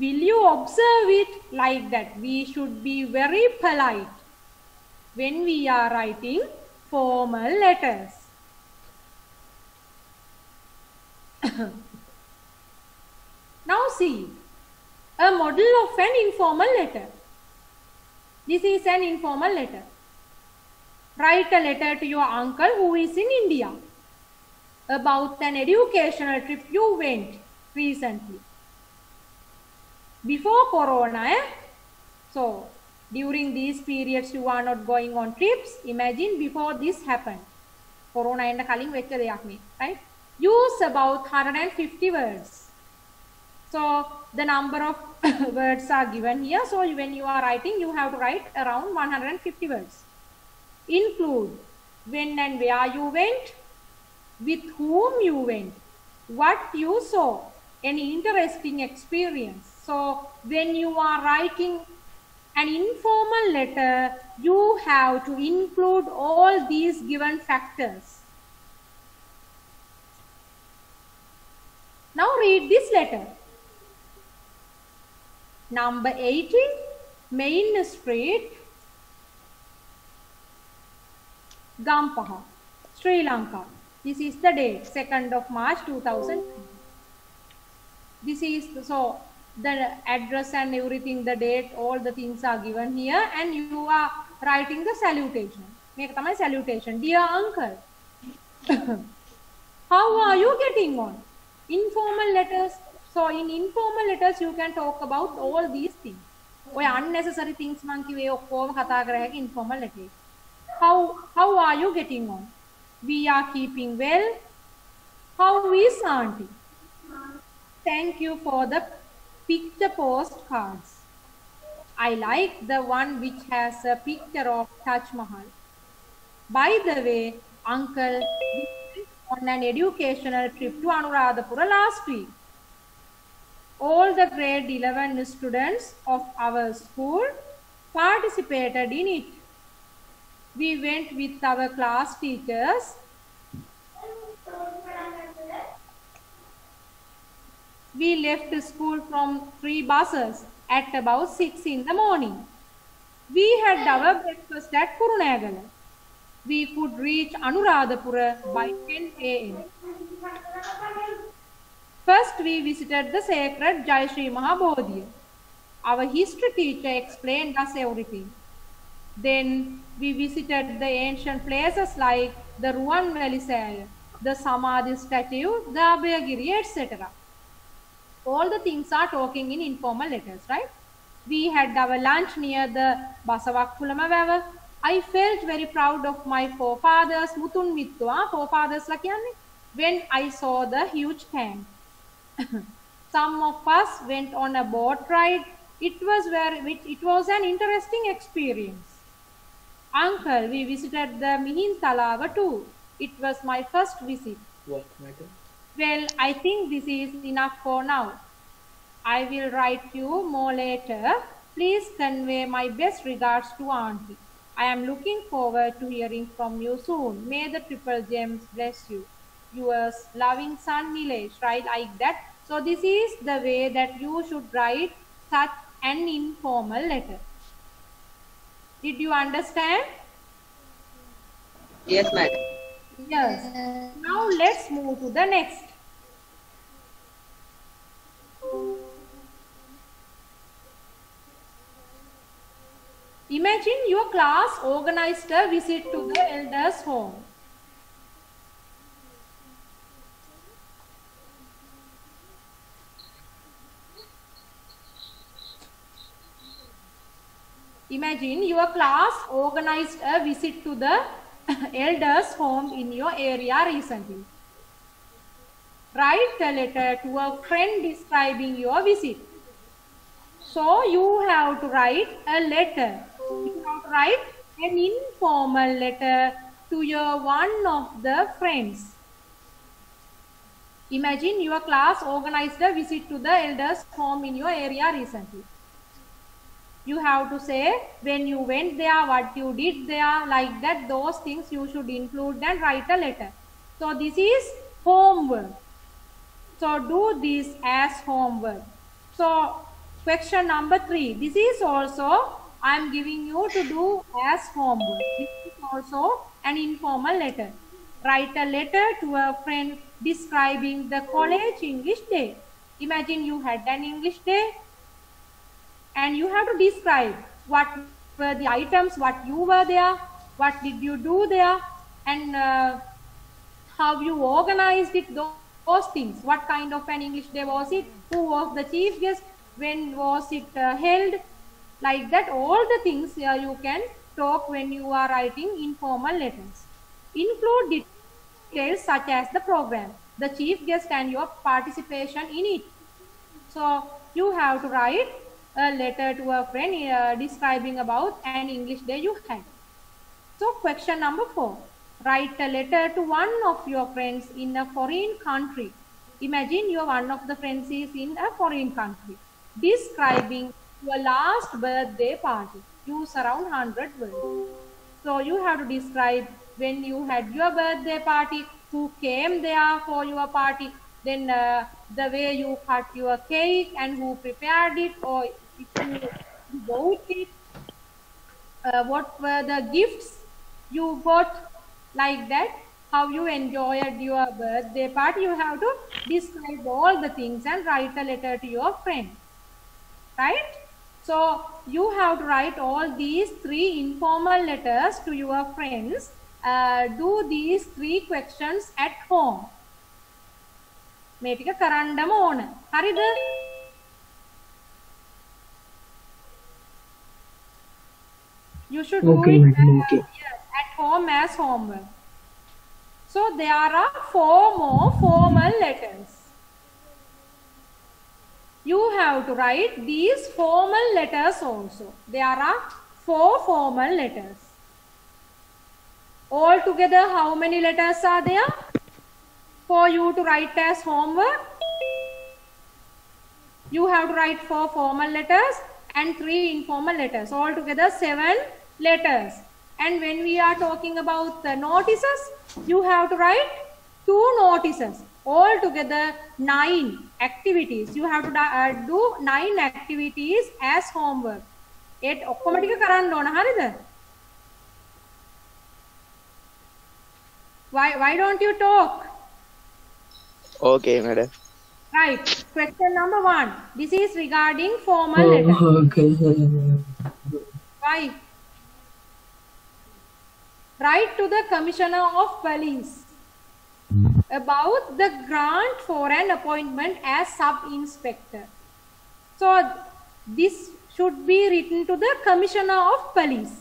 Will you observe it? Like that. We should be very polite when we are writing formal letters. Now see, a model of an informal letter. This is an informal letter. Write a letter to your uncle who is in India about an educational trip you went recently. Before Corona, so during these periods you are not going on trips. Imagine before this happened. Corona and කලින් වෙච්ච දෙයක් මේ, right? Use about 150 words. So the number of words are given here. So when you are writing, you have to write around 150 words. Include when and where you went, with whom you went, what you saw, any interesting experience. So when you are writing an informal letter, you have to include all these given factors. Now read this letter. Number 18, Main Street, Gampaha, Sri Lanka. This is the date, 2nd of March 2000. This is, so the address and everything, the date, all the things are given here, and you are writing the salutation. Make tamai salutation. Dear uncle, how are you getting on? Informal letters. So in informal letters, you can talk about all these things. ඔය unnecessary things මං කිව්වේ ඔක්කොම කතා කර හැකි informal letter. How are you getting on? We are keeping well. How is auntie? Thank you for the picture postcards. I like the one which has a picture of Taj Mahal. By the way, uncle, we went on an educational trip to Anuradhapura last week. All the grade 11 students of our school participated in it. We went with our class teachers. We left school from 3 buses at about 6 in the morning. We had our breakfast at Kurunegala. We could reach Anuradhapura by 10 a.m. First, we visited the sacred Jai Shri Mahabodhi. Our history teacher explained us everything. Then, we visited the ancient places like the Ruwan Valley Sale, the Samadhi statue, the Abhayagiri, etc. All the things are talking in informal letters, right? We had our lunch near the Basavakkulama Vawa. I felt very proud of my forefathers, Mutun Mitwa, forefathers la kiyanne, when I saw the huge tank. Some of us went on a boat ride. It was an interesting experience. Uncle, we visited the Mihintalawa too. It was my first visit. What matter? Well, I think this is enough for now. I will write you more later. Please convey my best regards to auntie. I am looking forward to hearing from you soon. May the triple gems bless you. Yours loving son Nilesh. Right like that. So this is the way that you should write such an informal letter. Did you understand? Yes, madam. Yes. Now let's move to the next. Imagine your class organized a visit to the elder's home. Imagine your class organized a visit to the elder's home in your area recently. Write a letter to a friend describing your visit. So you have to write a letter. You have to write an informal letter to your one of the friends. Imagine your class organized a visit to the elder's home in your area recently. You have to say when you went there, what you did there, like that, those things you should include and write a letter. So this is homework. So do this as homework. So question number 3. This is also I am giving you to do as homework. This is also an informal letter. Write a letter to a friend describing the college English day. Imagine you had an English day and you have to describe what were the items, what you were there, what did you do there, and how you organized it, those things. What kind of an English day was it? Who was the chief guest? When was it held? Like that, all the things you can talk when you are writing informal letters. Include details such as the program, the chief guest, and your participation in it. So you have to write a letter to a friend describing about an English day you had. So question number 4. Write a letter to one of your friends in a foreign country. Imagine your one of the friends is in a foreign country. Describing your last birthday party. Use around 100 words. So you have to describe when you had your birthday party, who came there for your party, then the way you cut your cake and who prepared it, or if you bought it, what were the gifts you got, like that, how you enjoyed your birthday party. You have to describe all the things and write a letter to your friend, right? So you have to write all these 3 informal letters to your friends. Do these 3 questions at home. මේ ටික කරන්නම ඕන. හරිද? You should do it at home as homework. So there are 4 more formal letters. You have to write these formal letters also. There are 4 formal letters. Altogether, how many letters are there for you to write as homework? You have to write 4 formal letters and 3 informal letters. Altogether 7 letters. And when we are talking about the notices, you have to write 2 notices. Altogether 9 activities. You have to do 9 activities as homework. ඒත් ඔක්කොම ටික කරන්න ඕන. හරිද? Why don't you talk? Okay, madam. Right. Question number 1. This is regarding formal letters. Why? Write to the Commissioner of Police about the grant for an appointment as sub-inspector. So this should be written to the Commissioner of Police.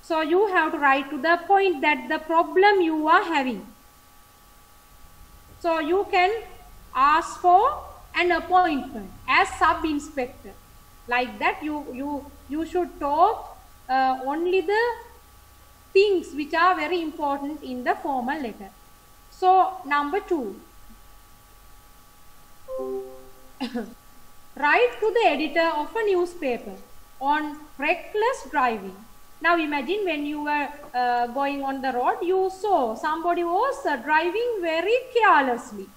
So you have to write to the point that the problem you are having. So you can ask for an appointment as sub-inspector. Like that, you should talk only the things which are very important in the formal letter. So number 2. Write to the editor of a newspaper on reckless driving. Now imagine when you were going on the road, you saw somebody was driving very carelessly.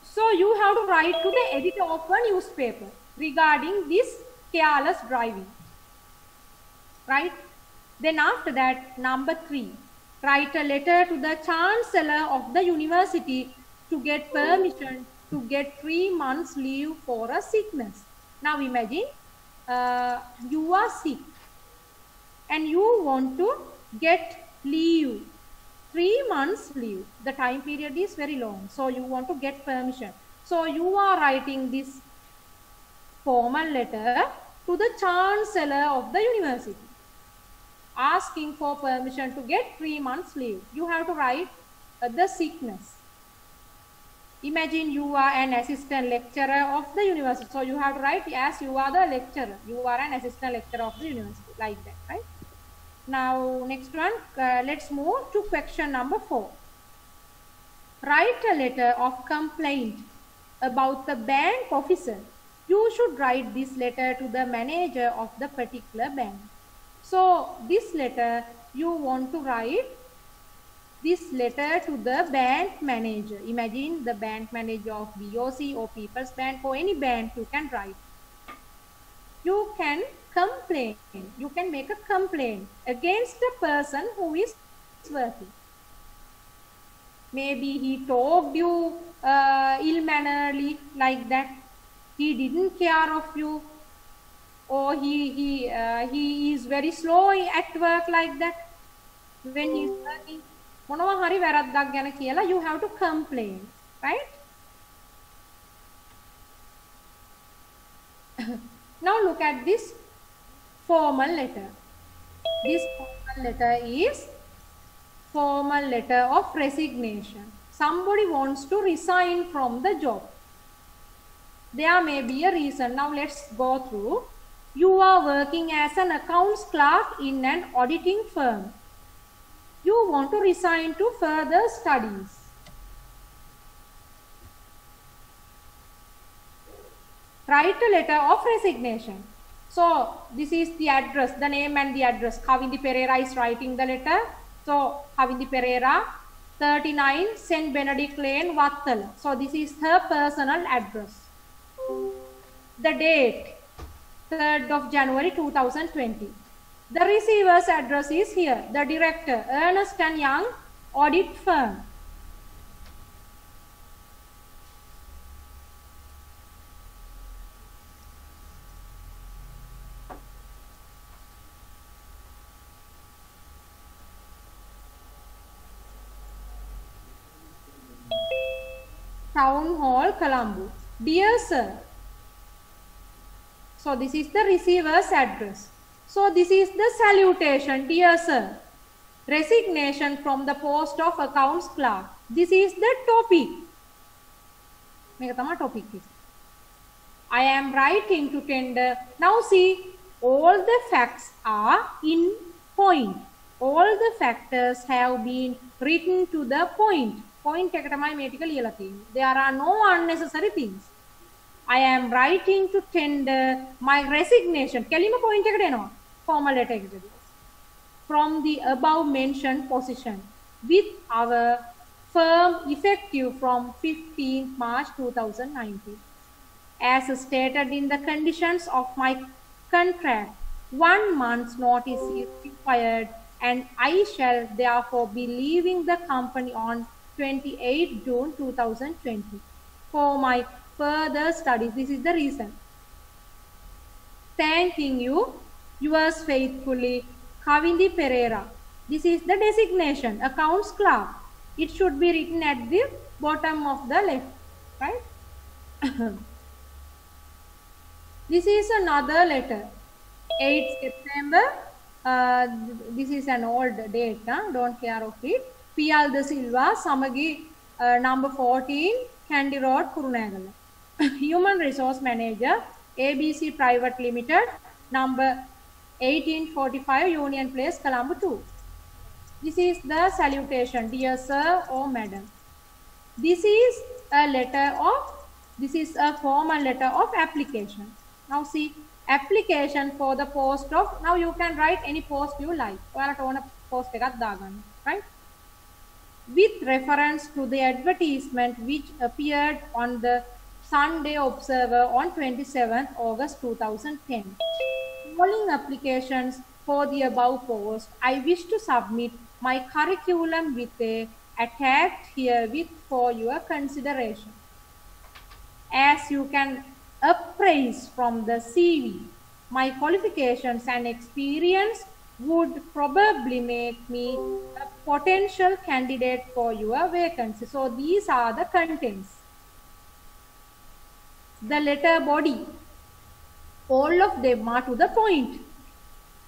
So you have to write to the editor of a newspaper regarding this careless driving. Right? Then after that, number 3, write a letter to the chancellor of the university to get permission to get 3 months leave for a sickness. Now imagine you are sick and you want to get leave, 3 months leave. The time period is very long, so you want to get permission. So you are writing this formal letter to the chancellor of the university, asking for permission to get 3 months leave. You have to write the sickness. Imagine you are an assistant lecturer of the university. So you have to write as you are the lecturer. You are an assistant lecturer of the university, like that, right? Now, next one, let's move to question number 4. Write a letter of complaint about the bank officer. You should write this letter to the manager of the particular bank. So, this letter, you want to write this letter to the bank manager. Imagine the bank manager of BOC or People's Bank or any bank you can write. You can complain. You can make a complaint against the person who is working. Maybe he talked you ill-mannerly, like that. He didn't care of you, or he is very slow at work, like that. When he is working, මොනවා හරි වැරද්දක් ගැන කියලා you have to complain, right? Now look at this formal letter. This formal letter is formal letter of resignation. Somebody wants to resign from the job. There may be a reason. Now let's go through. You are working as an accounts clerk in an auditing firm. You want to resign to further studies. Write a letter of resignation. So this is the address, the name and the address. Kavindi Pereira is writing the letter. So Kavindi Pereira, 39 St. Benedict Lane, Wattala. So this is her personal address. The date, 3rd of January 2020. The receiver's address is here. The director, Ernst & Young Audit Firm. Town Hall, Colombo. Dear sir. So this is the receiver's address. So this is the salutation. Dear sir. Resignation from the post of accounts clerk. This is the topic. I am writing to tender. Now see, all the facts are in point. All the factors have been written to the point. Point there are no unnecessary things. I am writing to tender my resignation. Point formal letter from the above mentioned position with our firm effective from 15 March 2019. As stated in the conditions of my contract, 1 month's notice is required and I shall therefore be leaving the company on 28 June 2020 for my further studies. This is the reason. Thanking you, yours faithfully, Kavindi Pereira. This is the designation, accounts clerk. It should be written at the bottom of the left, right? This is another letter, 8 September. This is an old date, don't care of it. P.L. De Silva, Samagi, number 14, Candy Road, Kurunegala. Human Resource Manager, ABC Private Limited, number 1845, Union Place, Colombo 2. This is the salutation, dear sir or madam. This is a letter of, this is a formal letter of application. Now see, application for the post of, now you can write any post you like. Right? With reference to the advertisement which appeared on the Sunday Observer on 27th August 2010. Following applications For the above post, I wish to submit my curriculum with a attached herewith for your consideration. As you can appraise from the CV, my qualifications and experience would probably make me a potential candidate for your vacancy. So these are the contents. The letter body, all of them are to the point.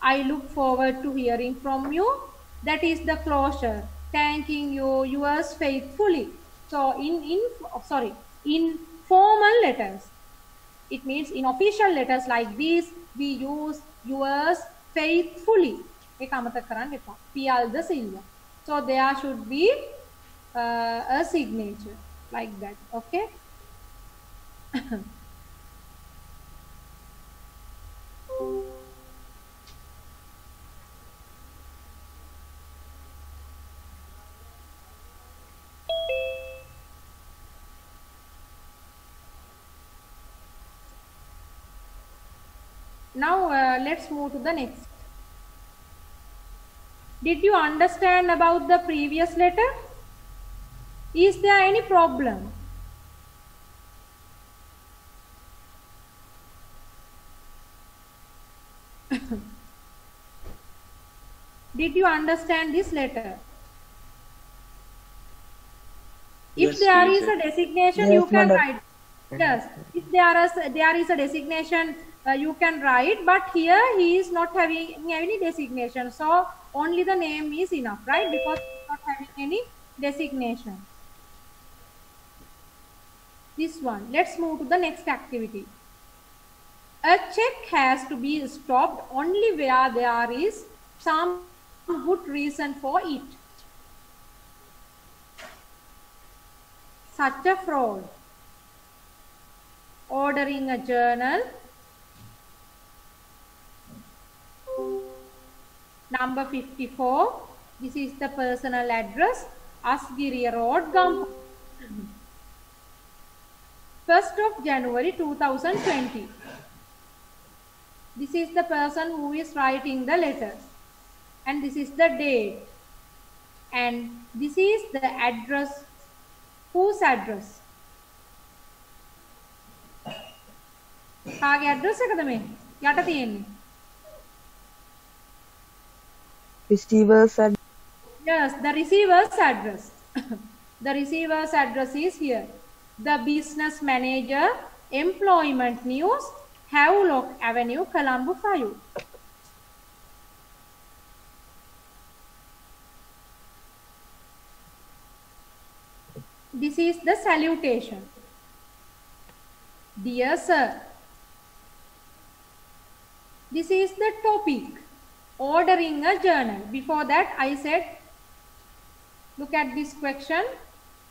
I look forward to hearing from you. That is the closure. Thanking you, yours faithfully. So in formal letters, it means in official letters like this, we use yours faithfully. Pial Silva. So there should be a signature like that. Okay. Now let's move to the next. Did you understand about the previous letter? Is there any problem? Did you understand this letter? If there is a designation, you can write. Yes, if there is a designation, you can write, but here he is not having any designation, so only the name is enough, right? Because he is not having any designation. This one. Let's move to the next activity. A check has to be stopped only where there is some good reason for it. Such a fraud. Ordering a journal. Number 54. This is the personal address. Asgiriya Road, Gampur. 1st of January 2020. This is the person who is writing the letter. And this is the date. And this is the address. Whose address? කාගේ address එකද මේ? යට තියෙන්නේ. Receiver's address. Yes, the receiver's address. The receiver's address is here. The business manager, employment news, Havelock Avenue, Colombo 5. This is the salutation. Dear sir. This is the topic. Ordering a journal. Before that I said, look at this question.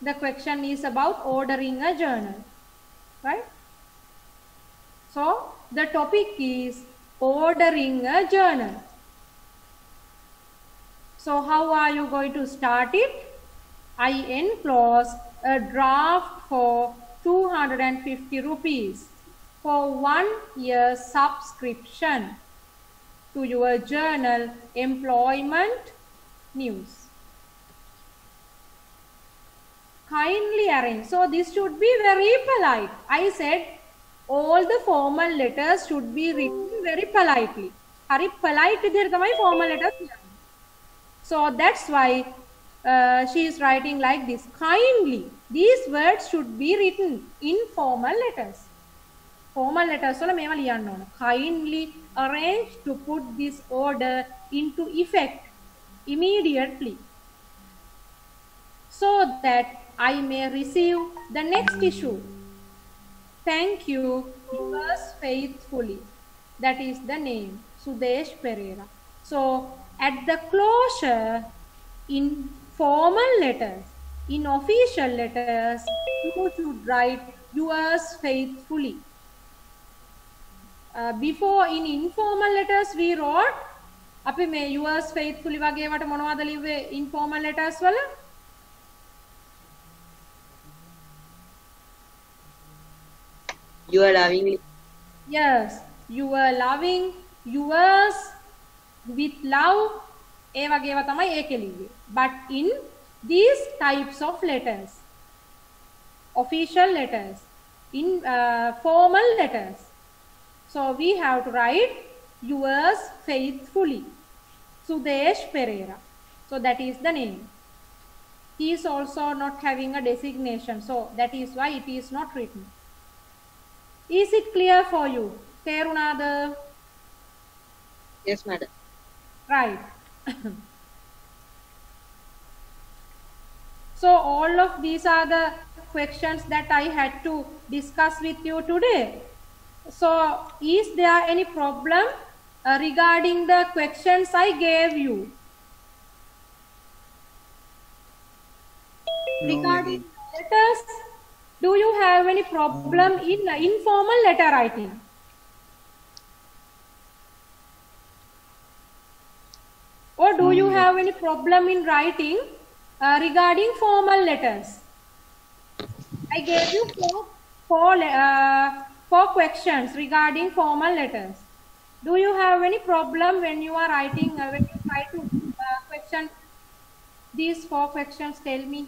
The question is about ordering a journal. Right? So the topic is ordering a journal. So how are you going to start it? I enclose a draft for 250 rupees for 1 year subscription to your journal Employment News. Kindly arrange. So this should be very polite. I said all the formal letters should be written very politely. Hari polite විදිහට තමයි formal letters කියන්නේ. So that's why she is writing like this. Kindly. These words should be written in formal letters. Formal letters වල මේවා ලියන්න ඕන. Kindly arrange to put this order into effect immediately so that I may receive the next issue. Thank you, yours faithfully. That is the name, Sudesh Pereira. So at the closure, in formal letters, in official letters, you should write yours faithfully. Before in informal letters we wrote අපි මේ yours faithfully වගේ වට මොනවද ලිව්වේ informal letters වල? You are loving. Yes, you are loving, yours with love ඒ වගේ ඒවා තමයි ඒකේ ලිව්වේ. But in these types of letters, official letters, in formal letters, so we have to write yours faithfully, Sudesh Pereira. So that is the name. He is also not having a designation, so that is why it is not written. Is it clear for you? Terunada? Yes, madam. Right. So all of these are the questions that I had to discuss with you today. So is there any problem regarding the questions I gave you? Regarding letters, do you have any problem in informal letter writing? Or do you have any problem in writing regarding formal letters? I gave you four questions regarding formal letters. Do you have any problem when you are writing, when you try to question these 4 questions? Tell me.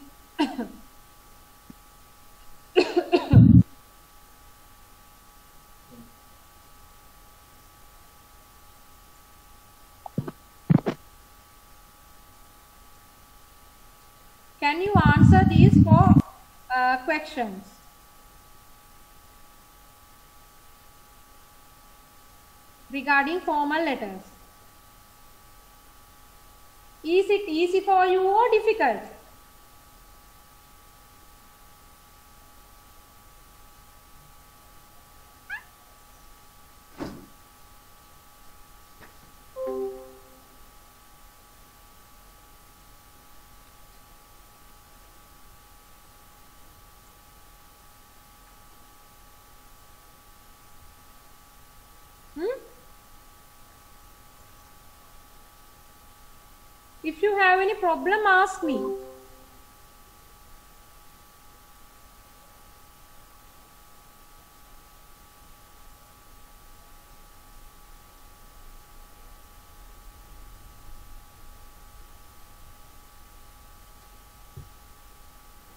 Can you answer these 4 questions? Regarding formal letters. Is it easy for you or difficult? If you have any problem, ask me.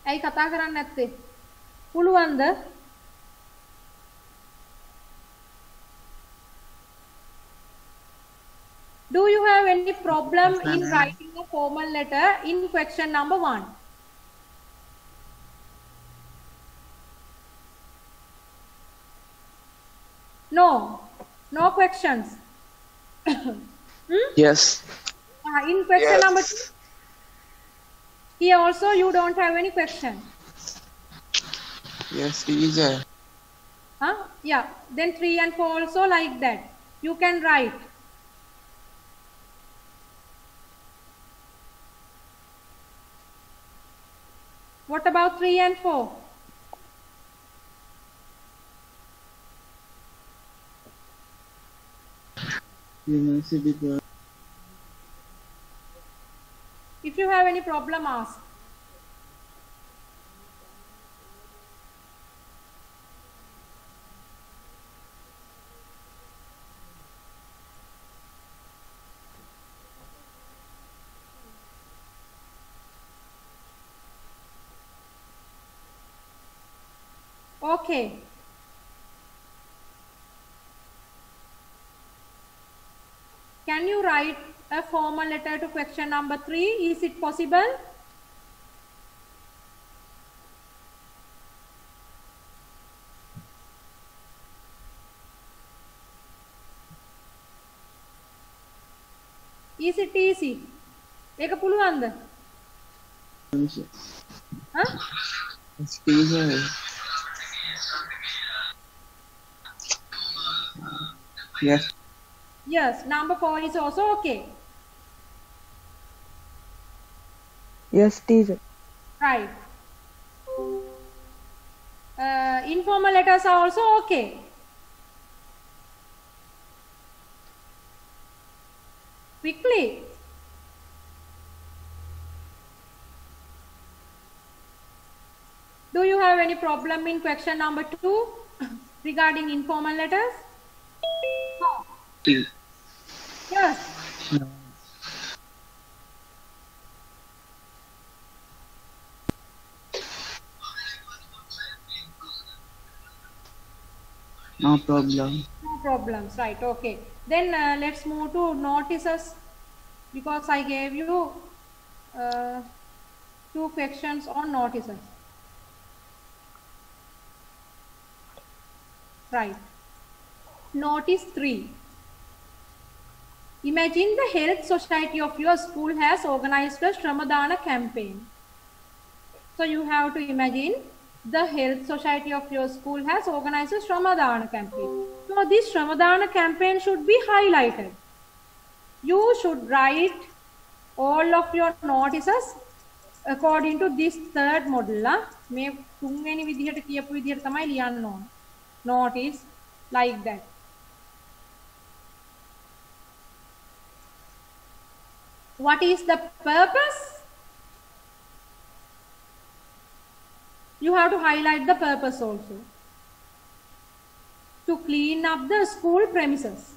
ඇයි කතා කරන්නේ නැත්තේ? පුළුවන්ද? Do you have any problem in writing a formal letter in question number 1? No. No questions. Yes. In question Yes. number 2? Here also you don't have any question. Yes, teacher. Yeah. Then 3 and 4 also like that. You can write. What about 3 and 4? If you have any problem, ask. Okay. Can you write a formal letter to question number 3? Is it possible? Is it easy? ඒක පුළුවන්ද? Yes, teacher. Yes. Yes, number 4 is also okay. Yes, teacher. Right. Informal letters are also okay. Quickly. Do you have any problem in question number 2 regarding informal letters? T. Yes. No. No problem. No problems, right? Okay. Then let's move to notices, because I gave you uh, 2 questions on notices. Right. Notice 3. Imagine the health society of your school has organized a Shramadana campaign. So you have to imagine the health society of your school has organized a Shramadana campaign. So this Shramadana campaign should be highlighted. You should write all of your notices according to this third model. මේ තුන්වෙනි විදිහට කියපු විදිහට තමයි ලියන්න ඕන. Notice like that. What is the purpose? You have to highlight the purpose also. To clean up the school premises.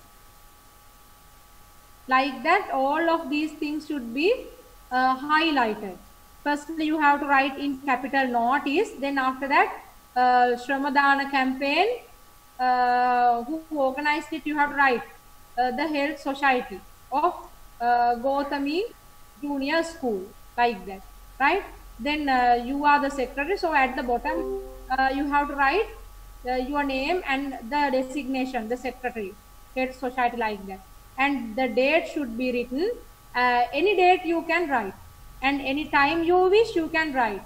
Like that, all of these things should be highlighted. Firstly, you have to write in capital notice. Then after that, Shramadana campaign, who organized it, you have to write the health society of Gauthami Junior School, like that, right? Then you are the secretary, so at the bottom you have to write your name and the designation, the secretary, health society, like that. And the date should be written. Any date you can write, and any time you wish you can write,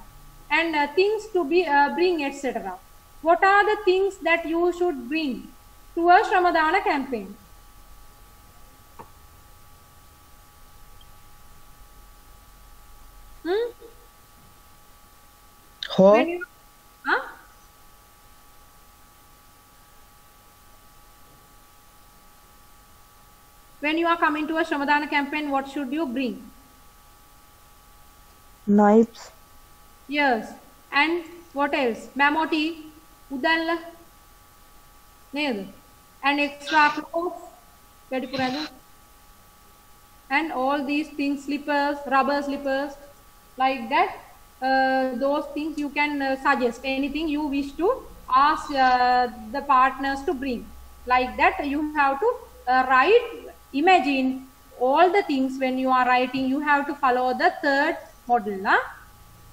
and things to be bring, etc. What are the things that you should bring to a Shramadana campaign? When you, when you are coming to a Shramadana campaign, what should you bring? Knives. Yes. And what else? Mammoty, udalla, neda, and extra clothes, and all these things, slippers, rubber slippers, like that. Those things you can suggest. Anything you wish to ask the partners to bring, like that. You have to write. Imagine all the things when you are writing. You have to follow the third model.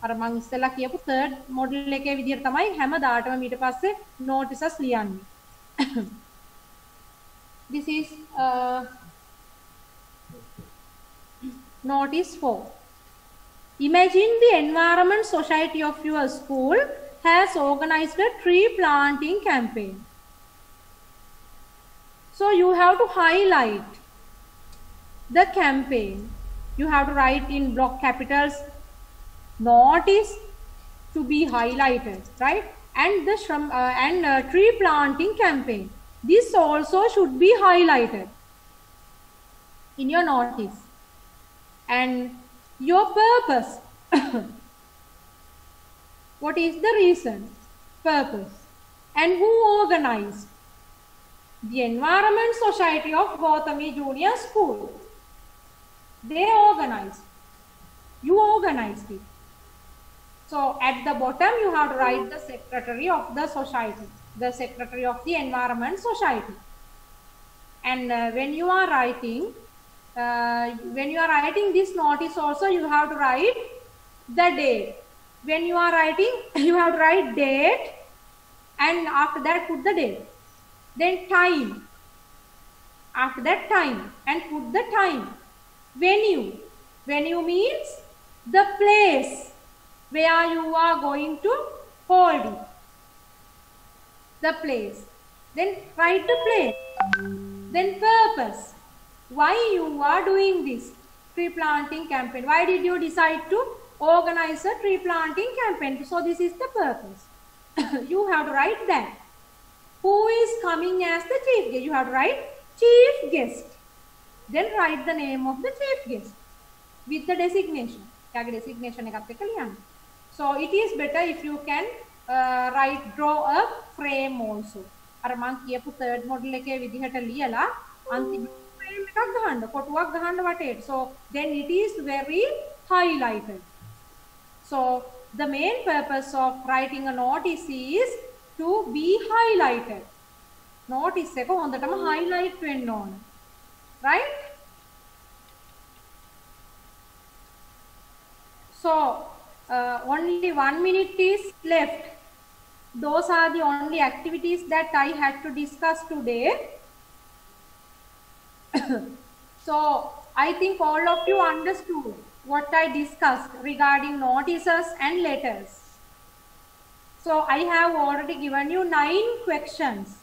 අර මම ඉස්සෙල්ලා කියපු third model එකේ විදිහට තමයි හැමදාටම ඊට පස්සේ notices ලියන්නේ. This is notice 4. Imagine the environment society of your school has organized a tree planting campaign. So you have to highlight the campaign. You have to write in block capitals, notice to be highlighted, right? And the tree planting campaign. This also should be highlighted in your notice. And your purpose. What is the reason? Purpose. And who organized? The Environment Society of Gauthami Junior School. They organized. You organized it. So at the bottom you have to write the secretary of the society, the secretary of the Environment Society. And when you are writing this notice also, you have to write the date. When you are writing, you have to write date, and after that put the date. Then time. After that time, and put the time. Venue. Venue means the place where you are going to hold it. The place. Then write the place. Then purpose. Why you are doing this tree planting campaign? Why did you decide to organize a tree planting campaign? So this is the purpose. You have to write that. Who is coming as the chief guest? You have to write chief guest. Then write the name of the chief guest with the designation. So it is better if you can draw a frame also. අර මං කියපු third model එකේ විදිහට ලියලා අන්තිම frame එකක් ගහන්න කොටුවක් ගහන්න වටේට. So then it is very highlighted. So the main purpose of writing a notice is to be highlighted. Notice එක හොඳටම highlight වෙන්න ඕන. Right? So only 1 minute is left. Those are the only activities that I had to discuss today. So I think all of you understood what I discussed regarding notices and letters. So I have already given you 9 questions.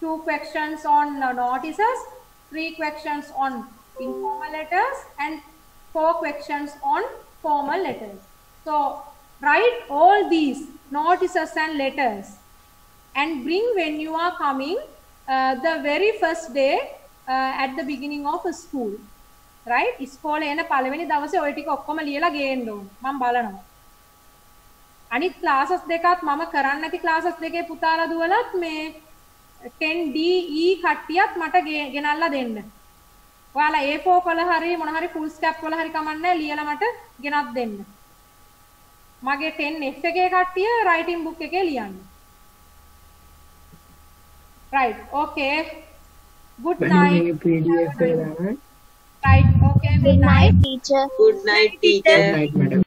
2 questions on notices, 3 questions on informal letters, and 4 questions on formal letters. So write all these notices and letters and bring when you are coming the very first day at the beginning of school. Right? ඉස්කෝලේ එන පළවෙනි දවසේ ওই ටික ඔක්කොම ලියලා ගේන්න ඕන. මම බලනවා. අනිත් ක්ලාසස් දෙකත් මම කරන්නේ නැති ක්ලාසස් දෙකේ පුතාලා දුවලත් මේ 10D E කට්ටියත් මට ගෙනල්ලා දෙන්න. ඔයාලා A4 වල හරි මොන හරි full stop වල හරි කමන්නේ ලියලා මට ගෙනත් දෙන්න. මගේ 10F එකේ කට්ටිය writing book එකේ ලියන්න. Right. Okay. Good night. PDF Right. Okay. Good night, teacher. Good night, teacher. Good night, madam.